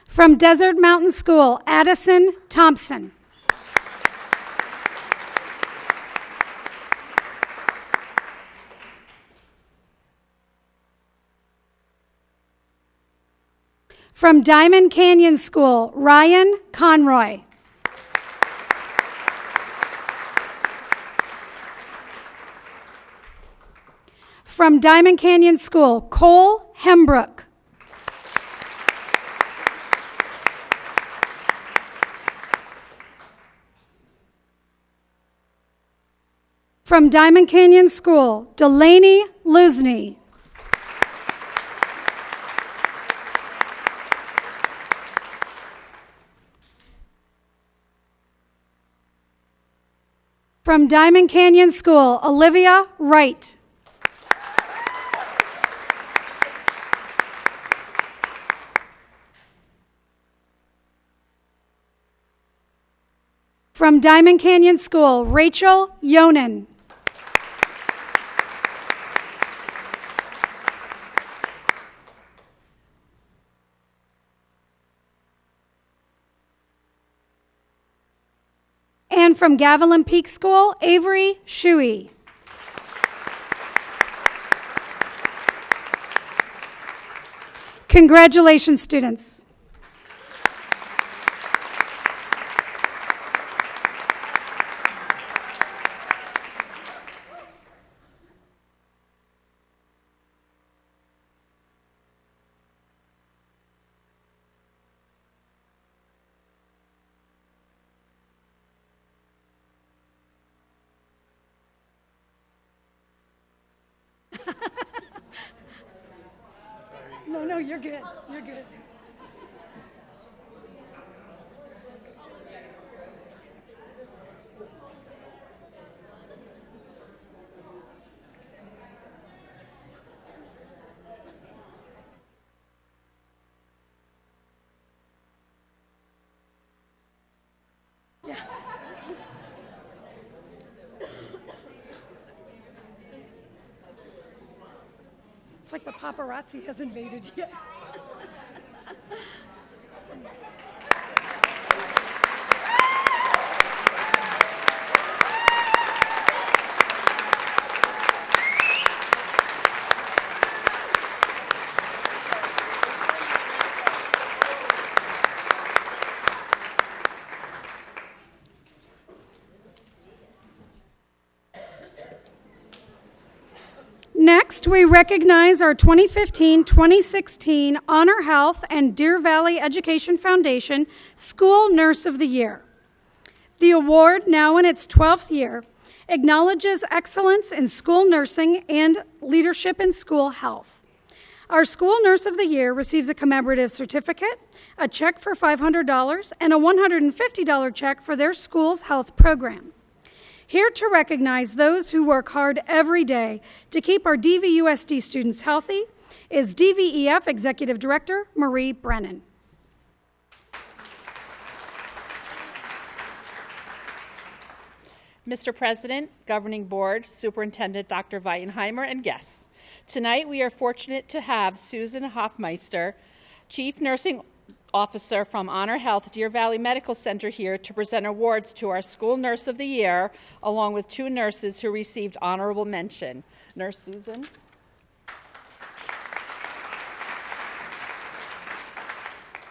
From Desert Mountain School, Addison Thompson. From Diamond Canyon School, Ryan Conroy. From Diamond Canyon School, Cole Hembrook. From Diamond Canyon School, Delaney Lusney. From Diamond Canyon School, Olivia Wright. From Diamond Canyon School, Rachel Yonan. And from Gavilan Peak School, Avery Shuey. Congratulations, students. No, you're good. You're good. Yeah. It's like the paparazzi has invaded yet. Next, we recognize our 2015-2016 Honor Health and Deer Valley Education Foundation School Nurse of the Year. The award, now in its 12th year, acknowledges excellence in school nursing and leadership in school health. Our School Nurse of the Year receives a commemorative certificate, a check for $500, and a $150 check for their school's health program. Here to recognize those who work hard every day to keep our DVUSD students healthy is DVEF Executive Director Marie Brennan. Mr. President, Governing Board, Superintendent Dr. Weitenheimer, and guests, tonight we are fortunate to have Susan Hoffmeister, Chief Nursing Officer from Honor Health Deer Valley Medical Center, here to present awards to our School Nurse of the Year, along with two nurses who received honorable mention. Nurse Susan.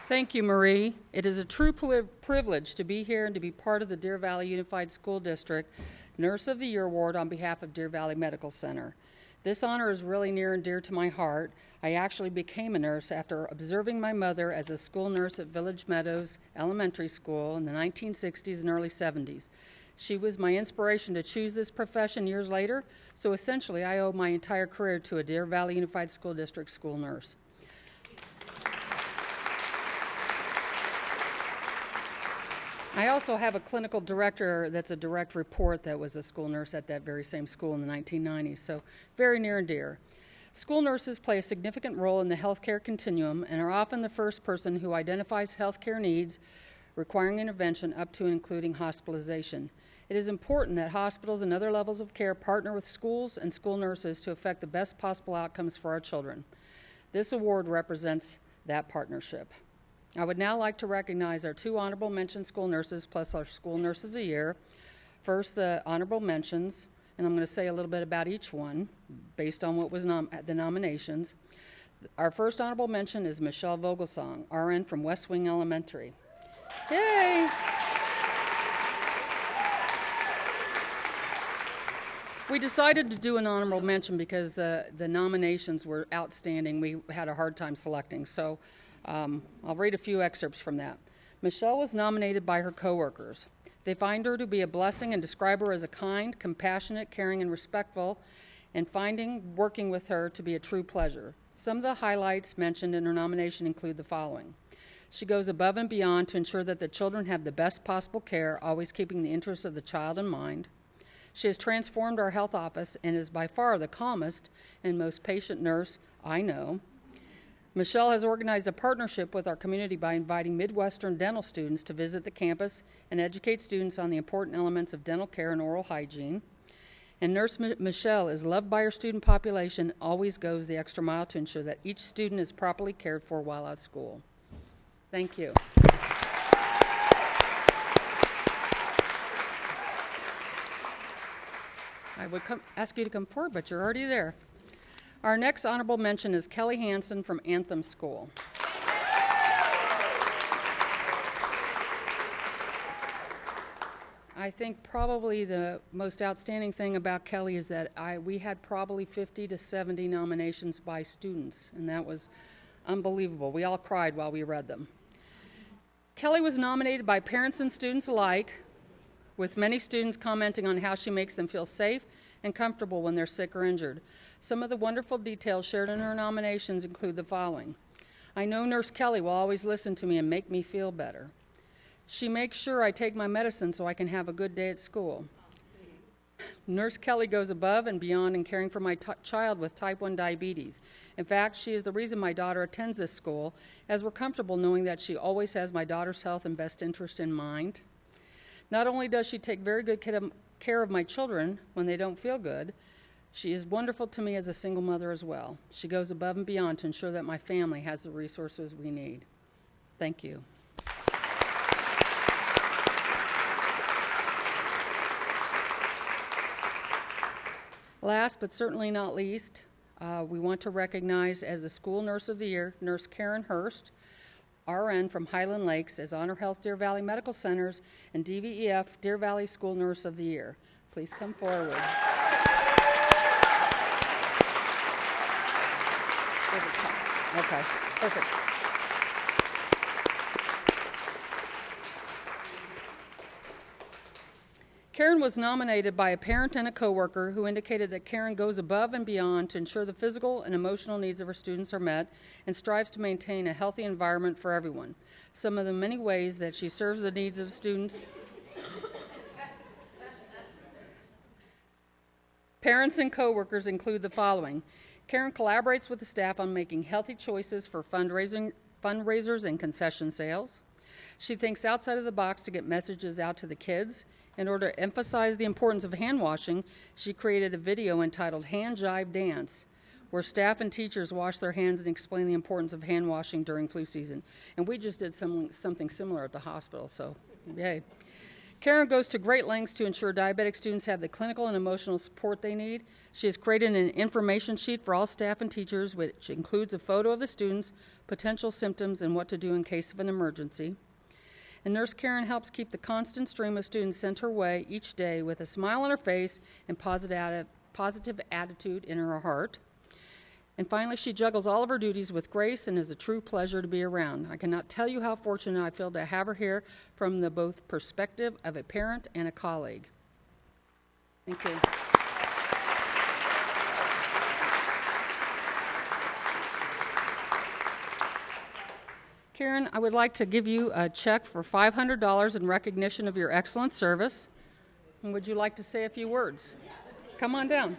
Thank you, Marie. It is a true privilege to be here and to be part of the Deer Valley Unified School District Nurse of the Year Award on behalf of Deer Valley Medical Center. This honor is really near and dear to my heart. I actually became a nurse after observing my mother as a school nurse at Village Meadows Elementary School in the 1960s and early 70s. She was my inspiration to choose this profession years later, so essentially I owe my entire career to a Deer Valley Unified School District school nurse. I also have a clinical director that's a direct report that was a school nurse at that very same school in the 1990s, so very near and dear. School nurses play a significant role in the healthcare continuum and are often the first person who identifies healthcare needs requiring intervention up to and including hospitalization. It is important that hospitals and other levels of care partner with schools and school nurses to effect the best possible outcomes for our children. This award represents that partnership. I would now like to recognize our two honorable mention school nurses plus our School Nurse of the Year. First, the honorable mentions, and I'm going to say a little bit about each one based on what was the nominations. Our first honorable mention is Michelle Vogelsong, RN from West Wing Elementary. Yay! We decided to do an honorable mention because the nominations were outstanding. We had a hard time selecting, so I'll read a few excerpts from that. Michelle was nominated by her coworkers. They find her to be a blessing and describe her as a kind, compassionate, caring, and respectful, and finding working with her to be a true pleasure. Some of the highlights mentioned in her nomination include the following. She goes above and beyond to ensure that the children have the best possible care, always keeping the interests of the child in mind. She has transformed our health office and is by far the calmest and most patient nurse I know. Michelle has organized a partnership with our community by inviting Midwestern dental students to visit the campus and educate students on the important elements of dental care and oral hygiene. And Nurse Michelle is loved by her student population, always goes the extra mile to ensure that each student is properly cared for while at school. Thank you. I would ask you to come forward, but you're already there. Our next honorable mention is Kelly Hansen from Anthem School. I think probably the most outstanding thing about Kelly is that we had probably 50 to 70 nominations by students, and that was unbelievable. We all cried while we read them. Kelly was nominated by parents and students alike, with many students commenting on how she makes them feel safe and comfortable when they're sick or injured. Some of the wonderful details shared in her nominations include the following. I know Nurse Kelly will always listen to me and make me feel better. She makes sure I take my medicine so I can have a good day at school. Nurse Kelly goes above and beyond in caring for my child with type 1 diabetes. In fact, she is the reason my daughter attends this school, as we're comfortable knowing that she always has my daughter's health and best interest in mind. Not only does she take very good care of my children when they don't feel good, she is wonderful to me as a single mother as well. She goes above and beyond to ensure that my family has the resources we need. Thank you. Last but certainly not least, we want to recognize as the School Nurse of the Year, Nurse Karen Hurst, RN from Highland Lakes, as Honor Health Deer Valley Medical Centers and DVEF Deer Valley School Nurse of the Year. Please come forward. Okay, perfect. Karen was nominated by a parent and a coworker who indicated that Karen goes above and beyond to ensure the physical and emotional needs of her students are met and strives to maintain a healthy environment for everyone. Some of the many ways that she serves the needs of students, parents, and coworkers include the following. Karen collaborates with the staff on making healthy choices for fundraisers and concession sales. She thinks outside of the box to get messages out to the kids. In order to emphasize the importance of hand washing, she created a video entitled Hand Jive Dance, where staff and teachers wash their hands and explain the importance of hand washing during flu season. And we just did something similar at the hospital, so yay. Karen goes to great lengths to ensure diabetic students have the clinical and emotional support they need. She has created an information sheet for all staff and teachers, which includes a photo of the students, potential symptoms, and what to do in case of an emergency. And Nurse Karen helps keep the constant stream of students sent her way each day with a smile on her face and positive attitude in her heart. And finally, she juggles all of her duties with grace and is a true pleasure to be around. I cannot tell you how fortunate I feel to have her here from the both perspective of a parent and a colleague. Thank you. Karen, I would like to give you a check for $500 in recognition of your excellent service. And would you like to say a few words? Come on down.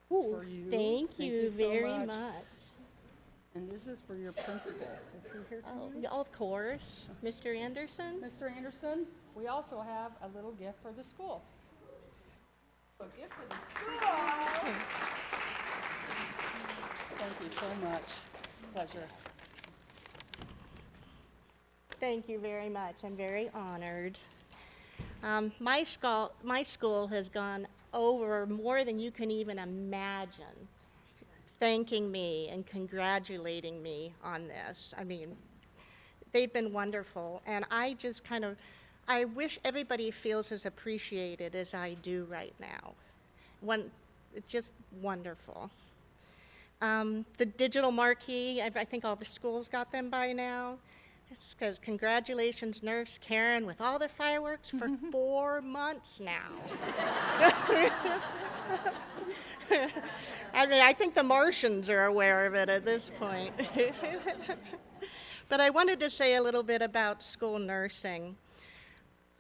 For you. Thank you so very much. And this is for your principal. Is he here tonight? Oh, of course. Mr. Anderson? Mr. Anderson, we also have a little gift for the school. Thank you so much. Pleasure. Thank you very much. I'm very honored. My school has gone over more than you can even imagine, thanking me and congratulating me on this. I mean, they've been wonderful, and I wish everybody feels as appreciated as I do right now. It's just wonderful. The digital marquee, I think all the schools got them by now. It's because congratulations, Nurse Karen, with all the fireworks for 4 months now. I mean, I think the Martians are aware of it at this point. But I wanted to say a little bit about school nursing.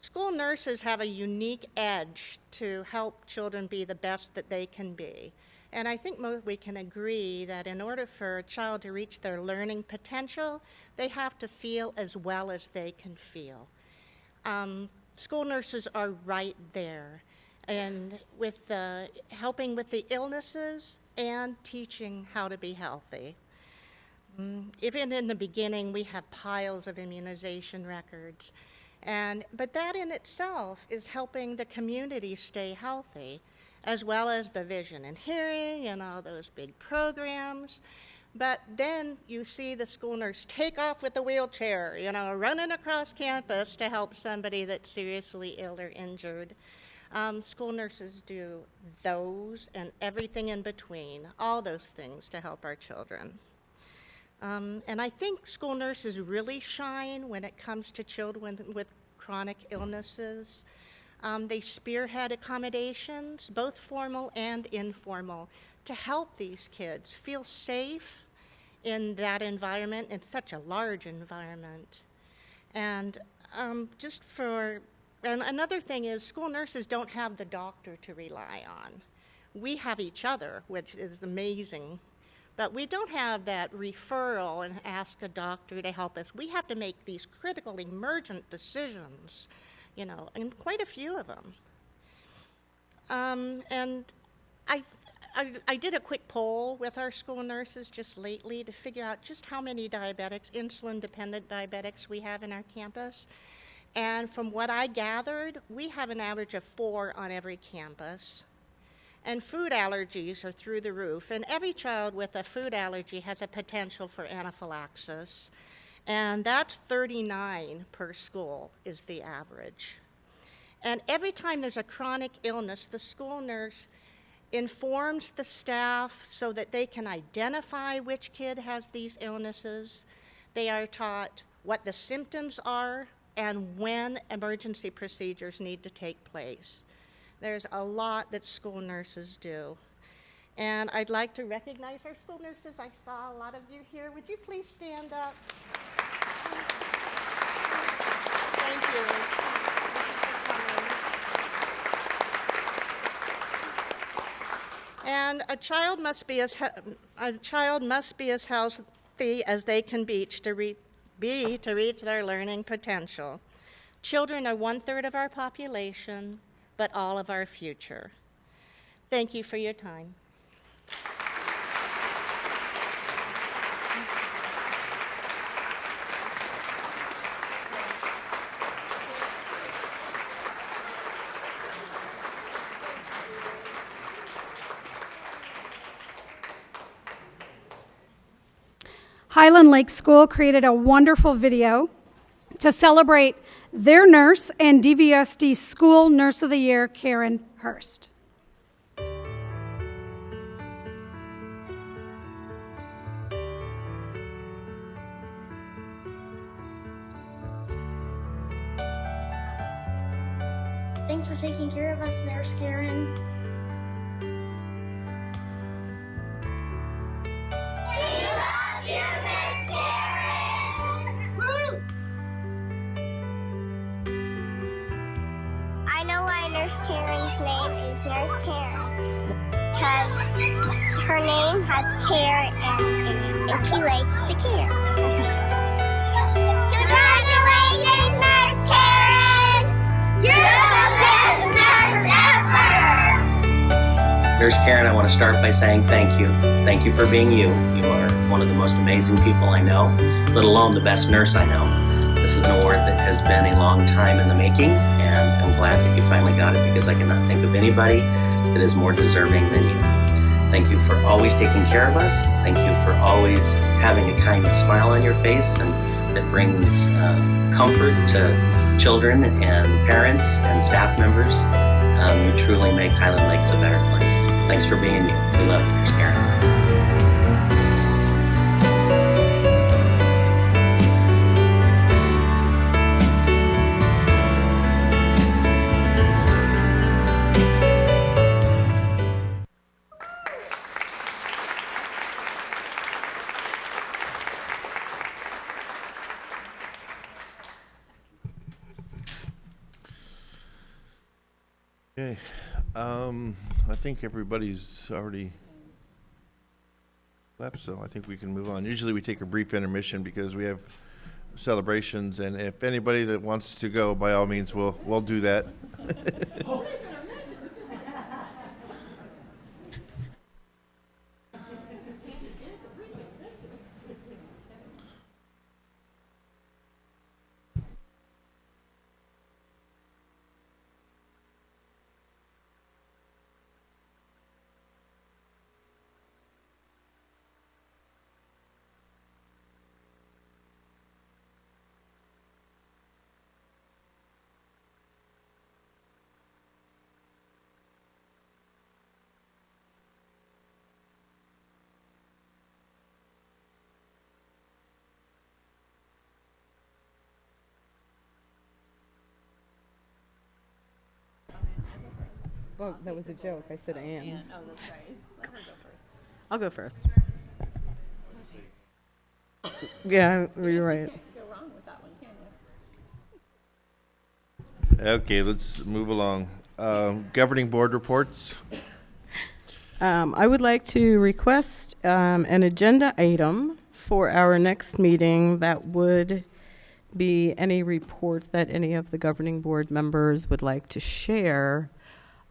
School nurses have a unique edge to help children be the best that they can be. And I think we can agree that in order for a child to reach their learning potential, they have to feel as well as they can feel. School nurses are right there, and with helping with the illnesses and teaching how to be healthy. Even in the beginning, we have piles of immunization records, but that in itself is helping the community stay healthy, as well as the vision and hearing and all those big programs. But then you see the school nurse take off with the wheelchair, running across campus to help somebody that's seriously ill or injured. School nurses do those and everything in between, all those things to help our children. And I think school nurses really shine when it comes to children with chronic illnesses. They spearhead accommodations, both formal and informal, to help these kids feel safe in that environment, in such a large environment. And another thing is school nurses don't have the doctor to rely on. We have each other, which is amazing. But we don't have that referral and ask a doctor to help us. We have to make these critical emergent decisions, and quite a few of them. And I did a quick poll with our school nurses just lately to figure out just how many diabetics, insulin-dependent diabetics we have in our campus. And from what I gathered, we have an average of 4 on every campus. And food allergies are through the roof. And every child with a food allergy has a potential for anaphylaxis. And that's 39 per school is the average. And every time there's a chronic illness, the school nurse informs the staff so that they can identify which kid has these illnesses. They are taught what the symptoms are and when emergency procedures need to take place. There's a lot that school nurses do. And I'd like to recognize our school nurses. I saw a lot of you here. Would you please stand up? Thank you. And a child must be as healthy as they can be to reach their learning potential. Children are 1/3 of our population, but all of our future. Thank you for your time. Highland Lake School created a wonderful video to celebrate their nurse and DVUSD School Nurse of the Year, Karen Hurst. Thanks for taking care of us, Nurse Karen. I know why Nurse Karen's name is Nurse Karen. Because her name has care and she likes to care. Congratulations, Nurse Karen! You're the best nurse ever! Nurse Karen, I want to start by saying thank you. Thank you for being you. You are one of the most amazing people I know, let alone the best nurse I know. This is an award that has been a long time in the making, and I'm glad that you finally got it because I cannot think of anybody that is more deserving than you. Thank you for always taking care of us. Thank you for always having a kind smile on your face and that brings comfort to children and parents and staff members. You truly make Highland Lakes a better place. Thanks for being you. We love you, Nurse Karen. Okay, I think everybody's already left, so I think we can move on. Usually we take a brief intermission because we have celebrations, and if anybody that wants to go, by all means, we'll do that. Well, that was a joke. I said Ann. Oh, that's right. Let her go first. I'll go first. Yeah, you're right. Go wrong with that one, can you? Okay, let's move along. Governing board reports. I would like to request an agenda item for our next meeting that would be any report that any of the governing board members would like to share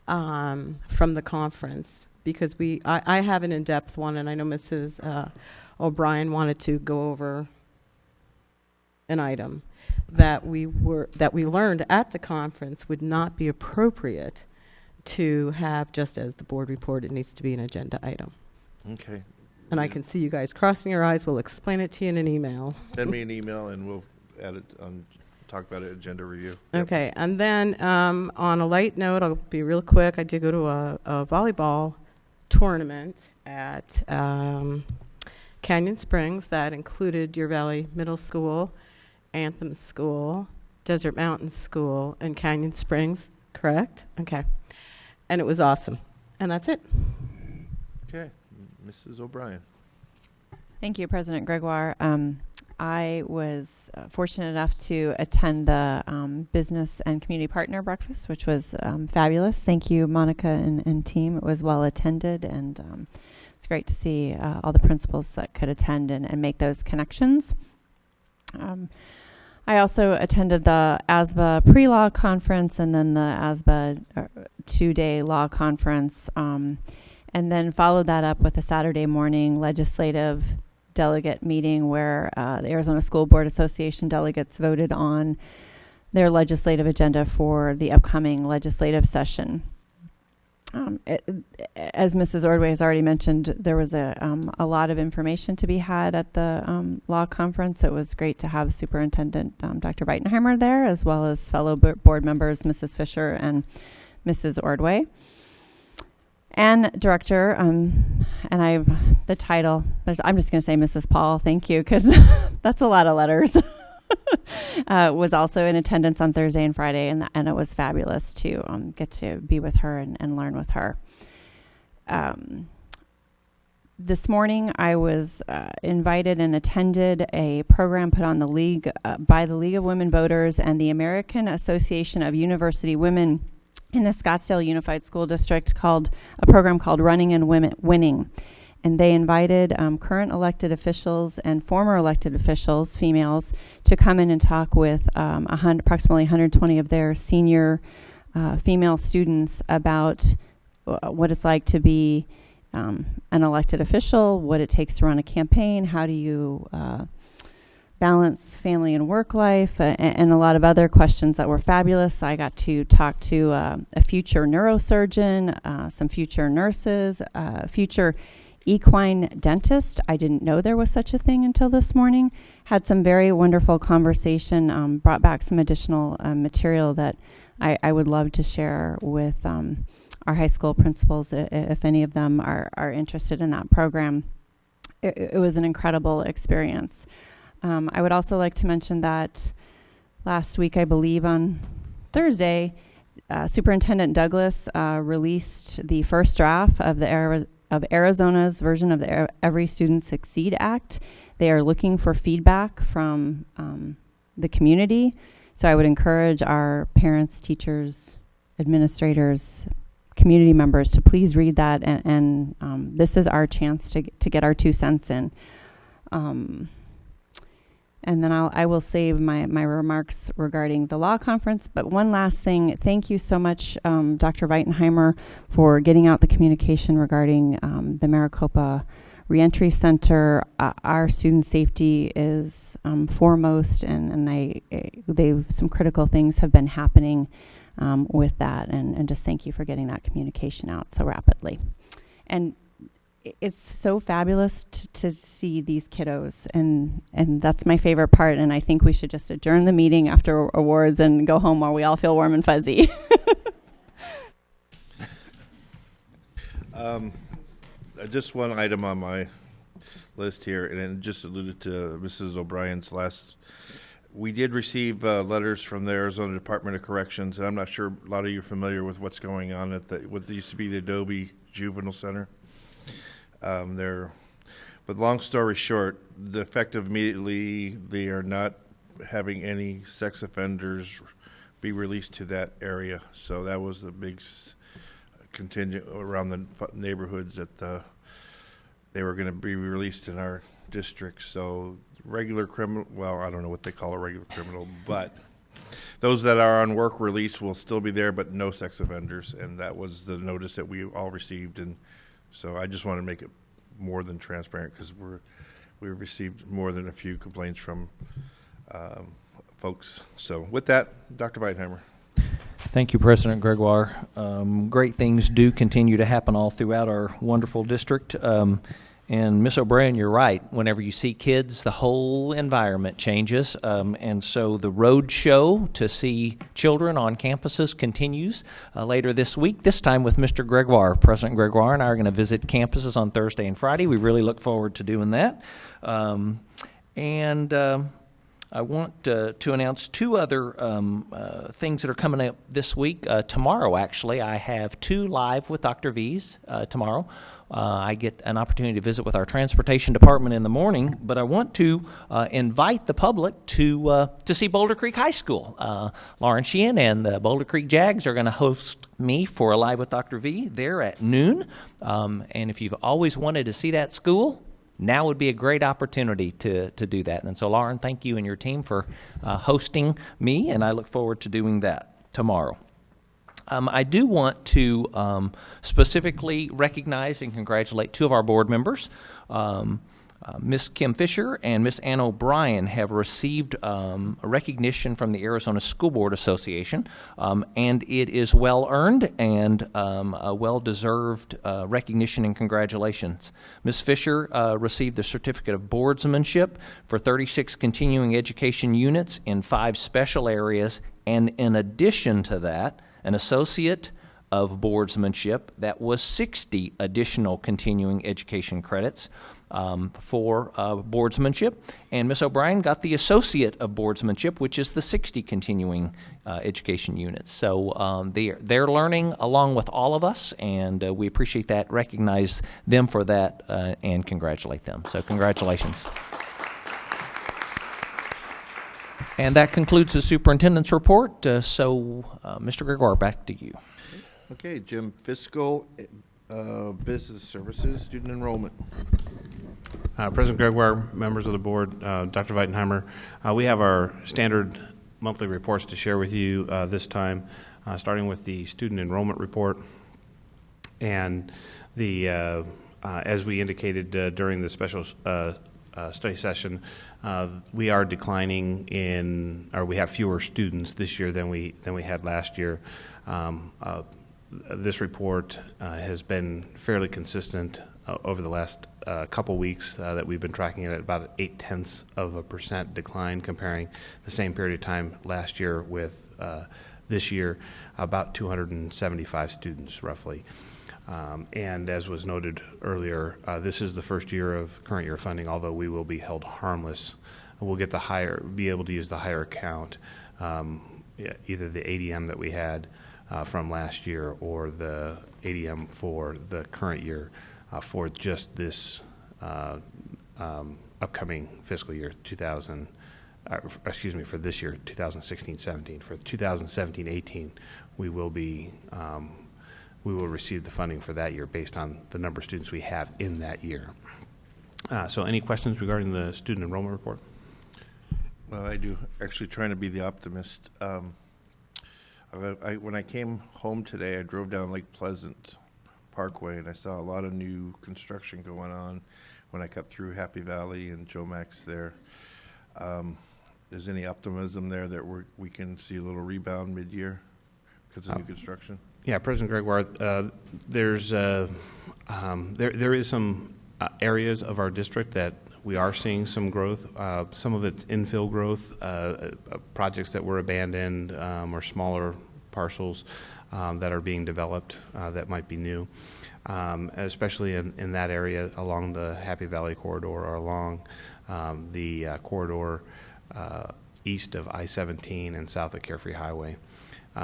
from the conference, because I have an in-depth one, and I know Mrs. O'Brien wanted to go over an item that we learned at the conference would not be appropriate to have just as the board report. It needs to be an agenda item. Okay. And I can see you guys crossing your eyes. We'll explain it to you in an email. Send me an email and we'll add it on, talk about it, agenda review. Yep. Okay, and then on a light note, I'll be real quick. I did go to a volleyball tournament at Canyon Springs that included Deer Valley Middle School, Anthem School, Desert Mountain School, and Canyon Springs, correct? Okay. And it was awesome. And that's it. Okay, Mrs. O'Brien. Thank you, President Gregoire. I was fortunate enough to attend the Business and Community Partner Breakfast, which was fabulous. Thank you, Monica and team. It was well attended, and it's great to see all the principals that could attend and make those connections. I also attended the ASBA pre-law conference and then the ASBA two-day law conference, and then followed that up with a Saturday morning legislative delegate meeting where the Arizona School Board Association delegates voted on their legislative agenda for the upcoming legislative session. As Mrs. Ordway has already mentioned, there was a lot of information to be had at the law conference. It was great to have Superintendent Dr. Weitenheimer there, as well as fellow board members, Mrs. Fisher and Mrs. Ordway. And Director, and the title, I'm just going to say Mrs. Paul, thank you, because that's a lot of letters, was also in attendance on Thursday and Friday, and it was fabulous to get to be with her and learn with her. This morning, I was invited and attended a program put on the League by the League of Women Voters and the American Association of University Women in the Scottsdale Unified School District, called a program called Running and Winning. And they invited current elected officials and former elected officials, females, to come in and talk with approximately 120 of their senior female students about what it's like to be an elected official, what it takes to run a campaign, how do you balance family and work life, and a lot of other questions that were fabulous. I got to talk to a future neurosurgeon, some future nurses, future equine dentist. I didn't know there was such a thing until this morning. Had some very wonderful conversation, brought back some additional material that I would love to share with our high school principals if any of them are interested in that program. It was an incredible experience. I would also like to mention that last week, I believe on Thursday, Superintendent Douglas released the first draft of Arizona's version of the Every Student Succeed Act. They are looking for feedback from the community. So I would encourage our parents, teachers, administrators, community members to please read that. And this is our chance to get our 2 cents in. And then I will save my remarks regarding the law conference. But one last thing, thank you so much, Dr. Weitenheimer, for getting out the communication regarding the Maricopa Reentry Center. Our student safety is foremost, and some critical things have been happening with that. And just thank you for getting that communication out so rapidly. And it's so fabulous to see these kiddos, and that's my favorite part. And I think we should just adjourn the meeting after awards and go home while we all feel warm and fuzzy. Just one item on my list here, and it just alluded to Mrs. O'Brien's last. We did receive letters from the Arizona Department of Corrections, and I'm not sure a lot of you are familiar with what's going on at what used to be the Adobe Juvenile Center. But long story short, the effective immediately, they are not having any sex offenders be released to that area. So that was the big contingent around the neighborhoods that they were going to be released in our district. So regular criminal, well, I don't know what they call a regular criminal, but those that are on work release will still be there, but no sex offenders. And that was the notice that we all received. And so I just want to make it more than transparent, because we've received more than a few complaints from folks. So with that, Dr. Weitenheimer. Thank you, President Gregoire. Great things do continue to happen all throughout our wonderful district. And Ms. O'Brien, you're right. Whenever you see kids, the whole environment changes. And so the road show to see children on campuses continues later this week, this time with Mr. Gregoire. President Gregoire and I are going to visit campuses on Thursday and Friday. We really look forward to doing that. I want to announce 2 other things that are coming up this week. Tomorrow, actually, I have 2 live with Dr. V's tomorrow. I get an opportunity to visit with our transportation department in the morning, but I want to invite the public to see Boulder Creek High School. Lauren Sheehan and the Boulder Creek Jags are going to host me for a Live with Dr. V there at noon. And if you've always wanted to see that school, now would be a great opportunity to do that. And so, Lauren, thank you and your team for hosting me, and I look forward to doing that tomorrow. I do want to specifically recognize and congratulate 2 of our board members. Ms. Kim Fisher and Ms. Ann O'Brien have received a recognition from the Arizona School Board Association, and it is well-earned and a well-deserved recognition and congratulations. Ms. Fisher received the Certificate of Boardsmanship for 36 continuing education units in 5 special areas, and in addition to that, an Associate of Boardsmanship that was 60 additional continuing education credits for boardsmanship. And Ms. O'Brien got the Associate of Boardsmanship, which is the 60 continuing education units. So they're learning along with all of us, and we appreciate that, recognize them for that, and congratulate them. So congratulations. And that concludes the superintendent's report. Mr. Gregoire, back to you. Okay, Jim, fiscal business services, student enrollment. President Gregoire, members of the board, Dr. Weitenheimer, we have our standard monthly reports to share with you this time, starting with the student enrollment report. And as we indicated during the special study session, we are declining or we have fewer students this year than we had last year. This report has been fairly consistent over the last couple weeks that we've been tracking it at about 0.8% decline, comparing the same period of time last year with this year, about 275 students roughly. And as was noted earlier, this is the first year of current year funding, although we will be held harmless. We'll get be able to use the higher count, either the ADM that we had from last year or the ADM for the current year for just this upcoming fiscal year for this year 2016-17. For 2017-18, we will receive the funding for that year based on the number of students we have in that year. So any questions regarding the student enrollment report? Well, I do. Actually trying to be the optimist. When I came home today, I drove down Lake Pleasant Parkway, and I saw a lot of new construction going on when I cut through Happy Valley and Joe Max there. Is any optimism there that we can see a little rebound mid-year because of new construction? Yeah, President Gregoire, there is some areas of our district that we are seeing some growth. Some of it's infill growth, projects that were abandoned or smaller parcels that are being developed that might be new, especially in that area along the Happy Valley corridor or along the corridor east of I-17 and south of Carefree Highway.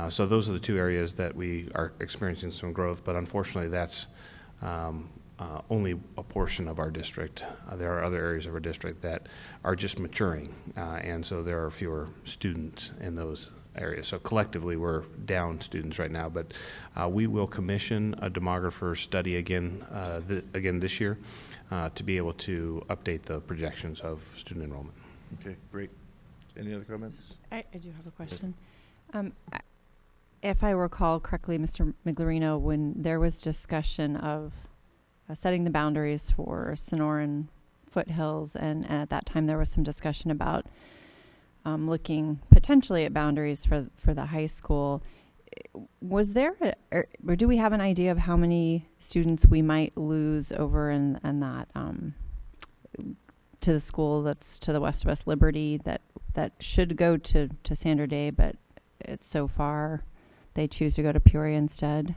So those are the two areas that we are experiencing some growth, but unfortunately that's only a portion of our district. There are other areas of our district that are just maturing, and so there are fewer students in those areas. So collectively we're down students right now, but we will commission a demographer study again this year to be able to update the projections of student enrollment. Okay, great. Any other comments? I do have a question. If I recall correctly, Mr. Miglerino, when there was discussion of setting the boundaries for Sonoran foothills, and at that time there was some discussion about looking potentially at boundaries for the high school. Was there, or do we have an idea of how many students we might lose over in that to the school that's to the west of us, Liberty, that should go to Sandra Day, but it's so far they choose to go to Peoria instead?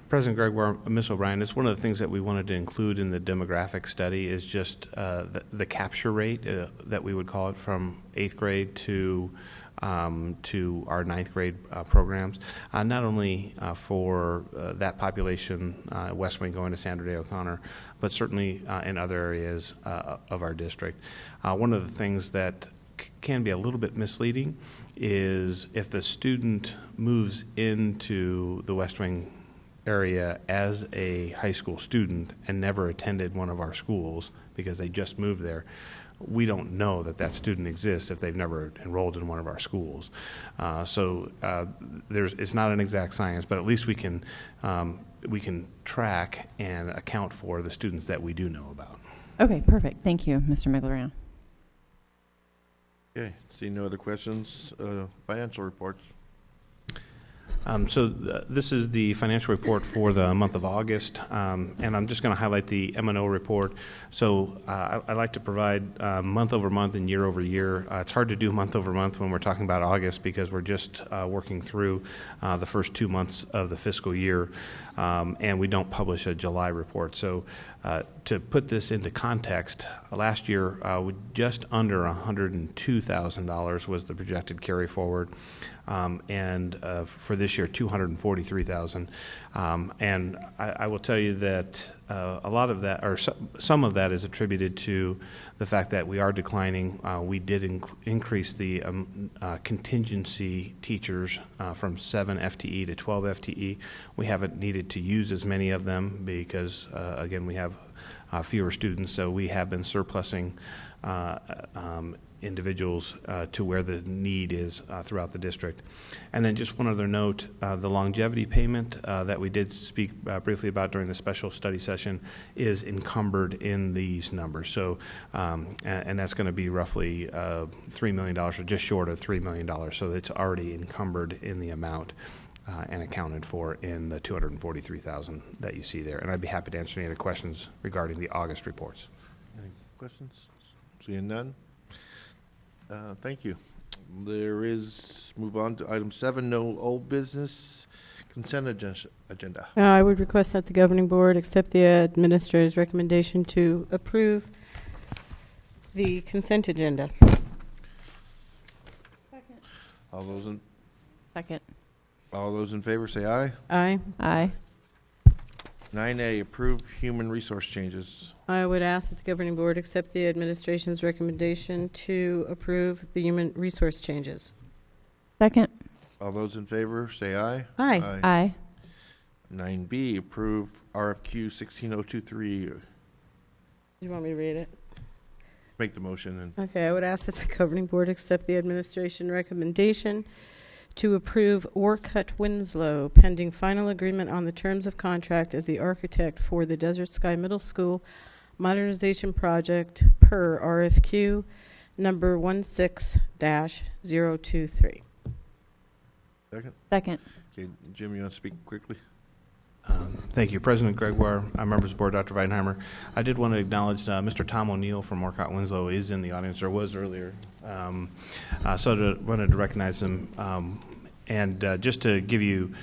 President Gregoire, Ms. O'Brien, it's one of the things that we wanted to include in the demographic study is just the capture rate that we would call it from 8th grade to our 9th grade programs, not only for that population, West Wing going to Sandra Day O'Connor, but certainly in other areas of our district. One of the things that can be a little bit misleading is if the student moves into the West Wing area as a high school student and never attended one of our schools because they just moved there, we don't know that that student exists if they've never enrolled in one of our schools. So it's not an exact science, but at least we can track and account for the students that we do know about. Okay, perfect. Thank you, Mr. Miglerino. Okay, see no other questions. Financial reports. This is the financial report for the month of August, and I'm just going to highlight the M&O report. So I like to provide month over month and year over year. It's hard to do month over month when we're talking about August because we're just working through the first 2 months of the fiscal year, and we don't publish a July report. So to put this into context, last year just under $102,000 was the projected carry forward. And for this year, $243,000. And I will tell you that a lot of that, or some of that, is attributed to the fact that we are declining. We did increase the contingency teachers from 7 FTE to 12 FTE. We haven't needed to use as many of them because, again, we have fewer students, so we have been surplusing individuals to where the need is throughout the district. And then just one other note, the longevity payment that we did speak briefly about during the special study session is encumbered in these numbers. So, and that's going to be roughly $3 million, or just short of $3 million. So it's already encumbered in the amount and accounted for in the $243,000 that you see there. And I'd be happy to answer any other questions regarding the August reports. Any questions? Seeing none? Thank you. Move on to item 7, no old business, consent agenda. I would request that the governing board accept the administrator's recommendation to approve the consent agenda. Second. Second. All those in favor say aye. Aye. Aye. 9A, approve human resource changes. I would ask that the governing board accept the administration's recommendation to approve the human resource changes. Second. All those in favor say aye. Aye. Aye. 9B, approve RFQ 16023. You want me to read it? Make the motion. And Okay, I would ask that the governing board accept the administration recommendation to approve Orcutt Winslow pending final agreement on the terms of contract as the architect for the Desert Sky Middle School modernization project per RFQ number 16-023. Second? Second. Okay, Jim, you want to speak quickly? Thank you, President Gregoire, members of the board, Dr. Weidenheimer. I did want to acknowledge Mr. Tom O'Neill from Orcutt Winslow is in the audience, or was earlier. So I wanted to recognize him. And just to give you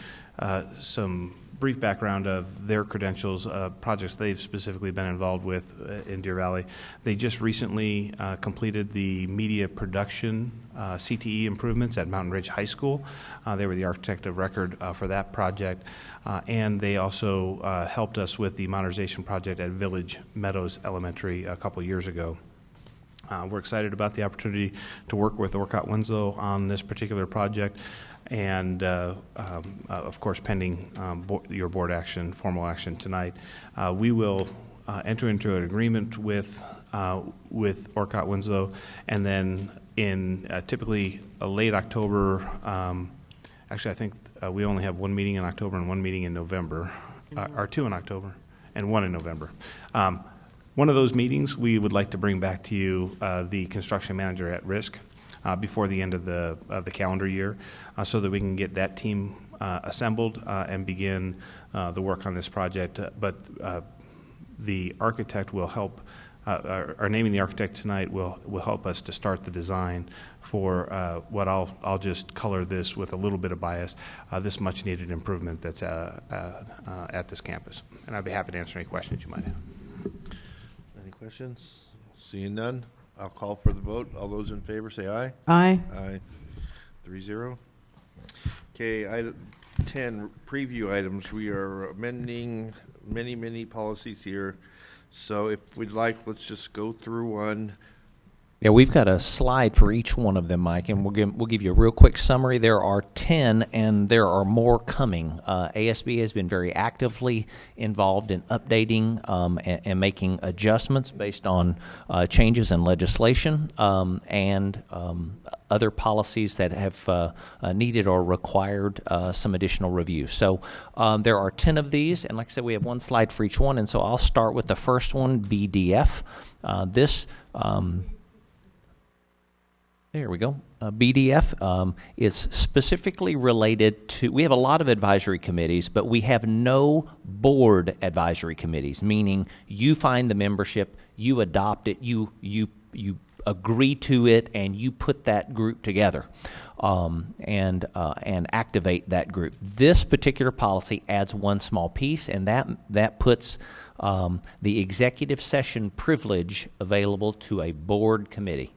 some brief background of their credentials, projects they've specifically been involved with in Deer Valley. They just recently completed the media production CTE improvements at Mountain Ridge High School. They were the architect of record for that project. And they also helped us with the modernization project at Village Meadows Elementary a couple years ago. We're excited about the opportunity to work with Orcutt Winslow on this particular project, and of course, pending your board action, formal action tonight. We will enter into an agreement with Orcutt Winslow, and then in typically a late October, actually I think we only have one meeting in October and one meeting in November, or 2 in October and 1 in November. One of those meetings, we would like to bring back to you the construction manager at risk before the end of the calendar year, so that we can get that team assembled and begin the work on this project. But the architect will help. Our naming the architect tonight will help us to start the design for what I'll just color this with a little bit of bias, this much needed improvement that's at this campus. And I'd be happy to answer any questions you might have. Any questions? Seeing none, I'll call for the vote. All those in favor say aye. Aye. Aye. 3-0. Okay, item 10, preview items. We are amending many policies here. So if we'd like, let's just go through one. Yeah, we've got a slide for each one of them, Mike, and we'll give you a real quick summary. There are 10, and there are more coming. ASB has been very actively involved in updating and making adjustments based on changes in legislation and other policies that have needed or required some additional review. So there are 10 of these, and like I said, we have one slide for each one, and so I'll start with the first one, BDF. There we go. BDF is specifically related to, we have a lot of advisory committees, but we have no board advisory committees, meaning you find the membership, you adopt it, you agree to it, and you put that group together and activate that group. This particular policy adds one small piece, and that puts the executive session privilege available to a board committee.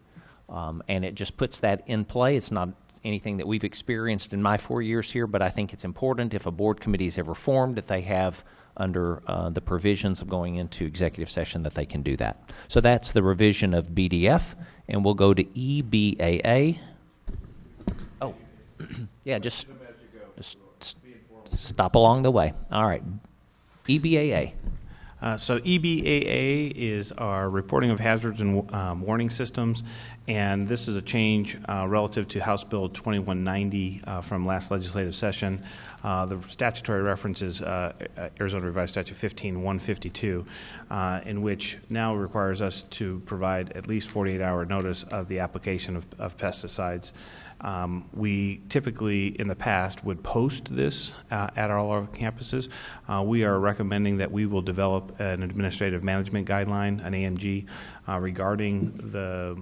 And it just puts that in play. It's not anything that we've experienced in my 4 years here, but I think it's important if a board committee is ever formed that they have under the provisions of going into executive session that they can do that. So that's the revision of BDF, and we'll go to EBAA. Oh, yeah, just stop along the way. All right, EBAA. So EBAA is our reporting of hazards and warning systems, and this is a change relative to House Bill 2190 from last legislative session. The statutory reference is Arizona Revised Statute 15152, in which now requires us to provide at least 48-hour notice of the application of pesticides. We typically, in the past, would post this at all our campuses. We are recommending that we will develop an administrative management guideline, an AMG, regarding the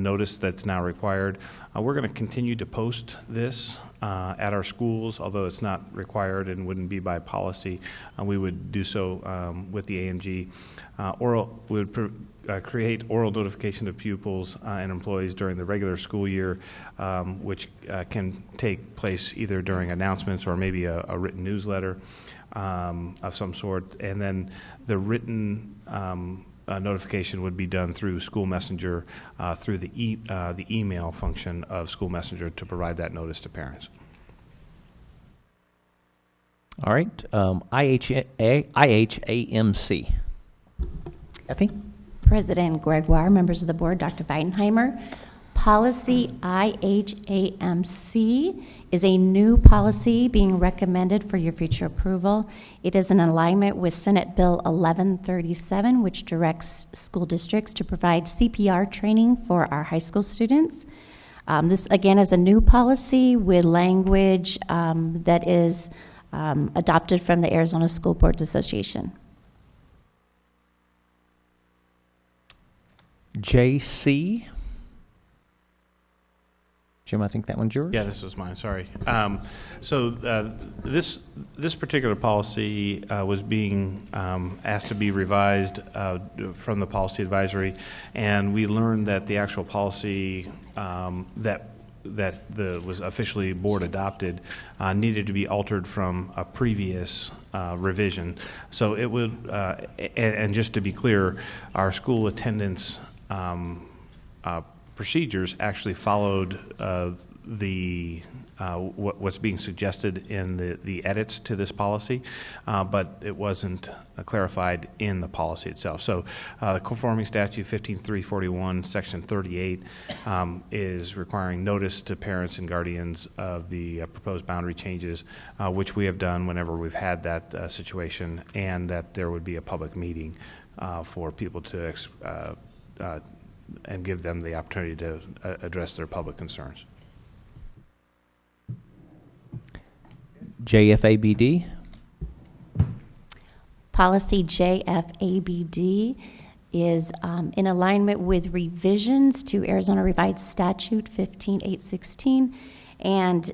notice that's now required. We're going to continue to post this at our schools, although it's not required and wouldn't be by policy. We would do so with the AMG. We would create oral notification to pupils and employees during the regular school year, which can take place either during announcements or maybe a written newsletter of some sort. And then the written notification would be done through School Messenger, through the email function of School Messenger to provide that notice to parents. All right, IHAMC. Kathy? President Gregoire, members of the board, Dr. Weidenheimer. Policy IHAMC is a new policy being recommended for your future approval. It is in alignment with Senate Bill 1137, which directs school districts to provide CPR training for our high school students. This, again, is a new policy with language that is adopted from the Arizona School Boards Association. JC. Jim, I think that one's yours. Yeah, this was mine. Sorry. So this particular policy was being asked to be revised from the policy advisory, and we learned that the actual policy that was officially board adopted needed to be altered from a previous revision. So it would, and just to be clear, our school attendance procedures actually followed what's being suggested in the edits to this policy, but it wasn't clarified in the policy itself. So the conforming statute 15341 section 38 is requiring notice to parents and guardians of the proposed boundary changes, which we have done whenever we've had that situation, and that there would be a public meeting for people to and give them the opportunity to address their public concerns. JFABD. Policy JFABD is in alignment with revisions to Arizona Revised Statute 15816, and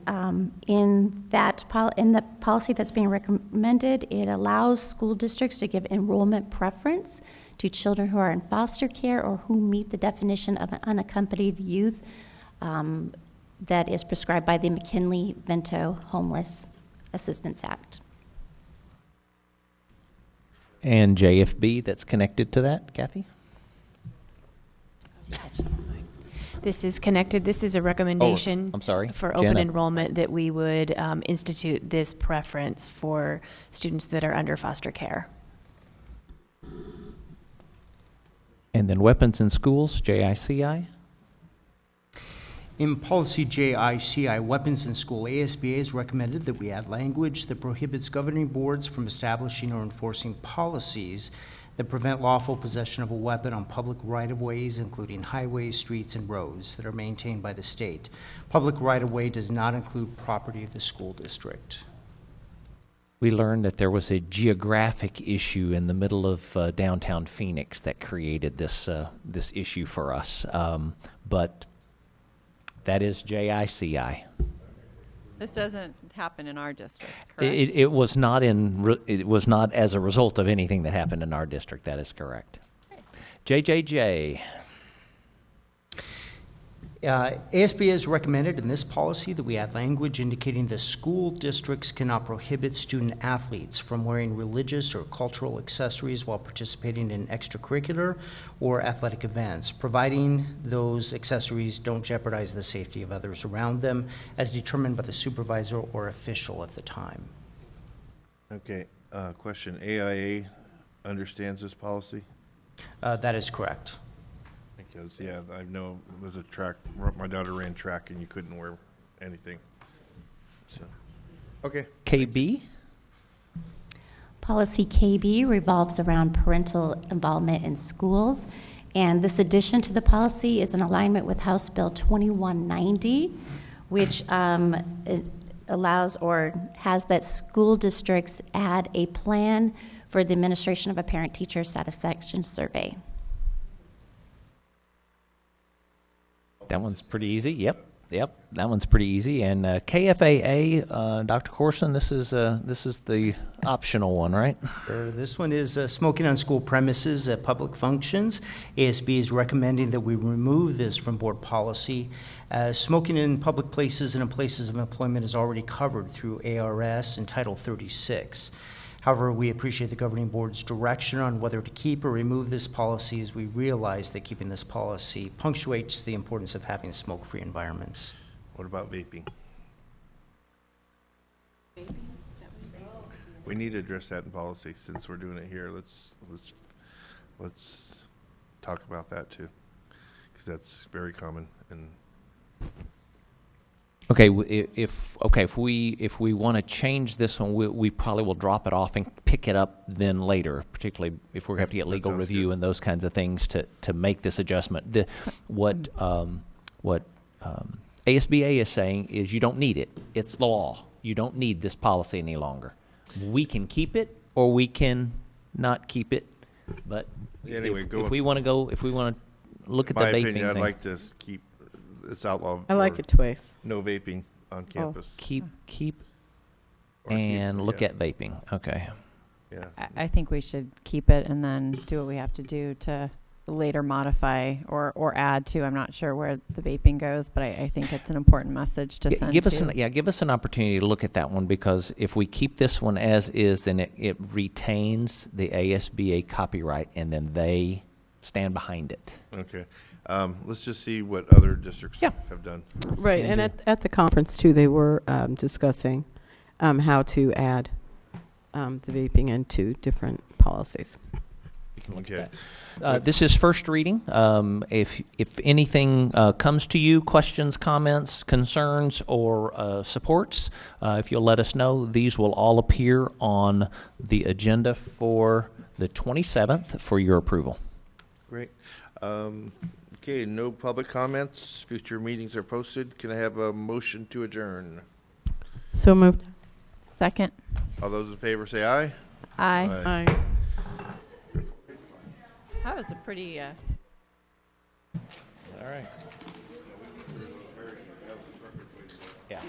in the policy that's being recommended, it allows school districts to give enrollment preference to children who are in foster care or who meet the definition of an unaccompanied youth that is prescribed by the McKinley-Vento Homeless Assistance Act. And JFB that's connected to that, Kathy? This is connected. This is a recommendation I'm sorry, for open Jenna. enrollment that we would institute this preference for students that are under foster care. And then weapons in schools, JICI. In policy JICI, weapons in school, ASBA has recommended that we add language that prohibits governing boards from establishing or enforcing policies that prevent lawful possession of a weapon on public right-of-ways, including highways, streets, and roads that are maintained by the state. Public right-of-way does not include property of the school district. We learned that there was a geographic issue in the middle of downtown Phoenix that created this issue for us, but that is JICI. This doesn't happen in our district, correct? It was not as a result of anything that happened in our district. That is correct. JJJ. ASB has recommended in this policy that we add language indicating the school districts cannot prohibit student athletes from wearing religious or cultural accessories while participating in extracurricular or athletic events, providing those accessories don't jeopardize the safety of others around them as determined by the supervisor or official at the time. Okay, question, AIA understands this policy? That is correct. Because, yeah, I know there's a track, my daughter ran track and you couldn't wear anything. So, okay. KB? Policy KB revolves around parental involvement in schools, and this addition to the policy is in alignment with House Bill 2190, which it allows or has that school districts add a plan for the administration of a parent-teacher satisfaction survey. That one's pretty easy. Yep, that one's pretty easy. And KFAA, Dr. Corson, this is the optional one, right? This one is smoking on school premises at public functions. ASB is recommending that we remove this from board policy. Smoking in public places and in places of employment is already covered through ARS and Title 36. However, we appreciate the governing board's direction on whether to keep or remove this policy, as we realize that keeping this policy punctuates the importance of having smoke-free environments. What about vaping? We need to address that in policy since we're doing it here. Let's talk about that too, because that's very common. And Okay, if we want to change this one, we probably will drop it off and pick it up then later, particularly if we're going to have to get legal review and those kinds of things to make this adjustment. What ASBA is saying is you don't need it. It's the law. You don't need this policy any longer. We can keep it or we can not keep it, but anyway, if we want to look at the vaping thing. In my opinion, I'd like to keep. It's outlawed. I like it twice. No vaping on campus. Keep and look at vaping. Okay. Yeah. I think we should keep it and then do what we have to do to later modify or add to. I'm not sure where the vaping goes, but I think it's an important message to send give us an opportunity to look at that one, because if we keep this one as is, then it retains the ASBA copyright and then they stand behind it. Okay. Let's just see what other districts have done. Right, and at the conference too, they were discussing how to add the vaping into different policies. Okay. This is first reading. If anything comes to you, questions, comments, concerns, or supports, if you'll let us know, these will all appear on the agenda for the 27th for your approval. Great. Okay, no public comments. Future meetings are posted. Can I have a motion to adjourn? So moved. Second. All those in favor say aye. Aye. Aye. That was a pretty... All right. Yeah.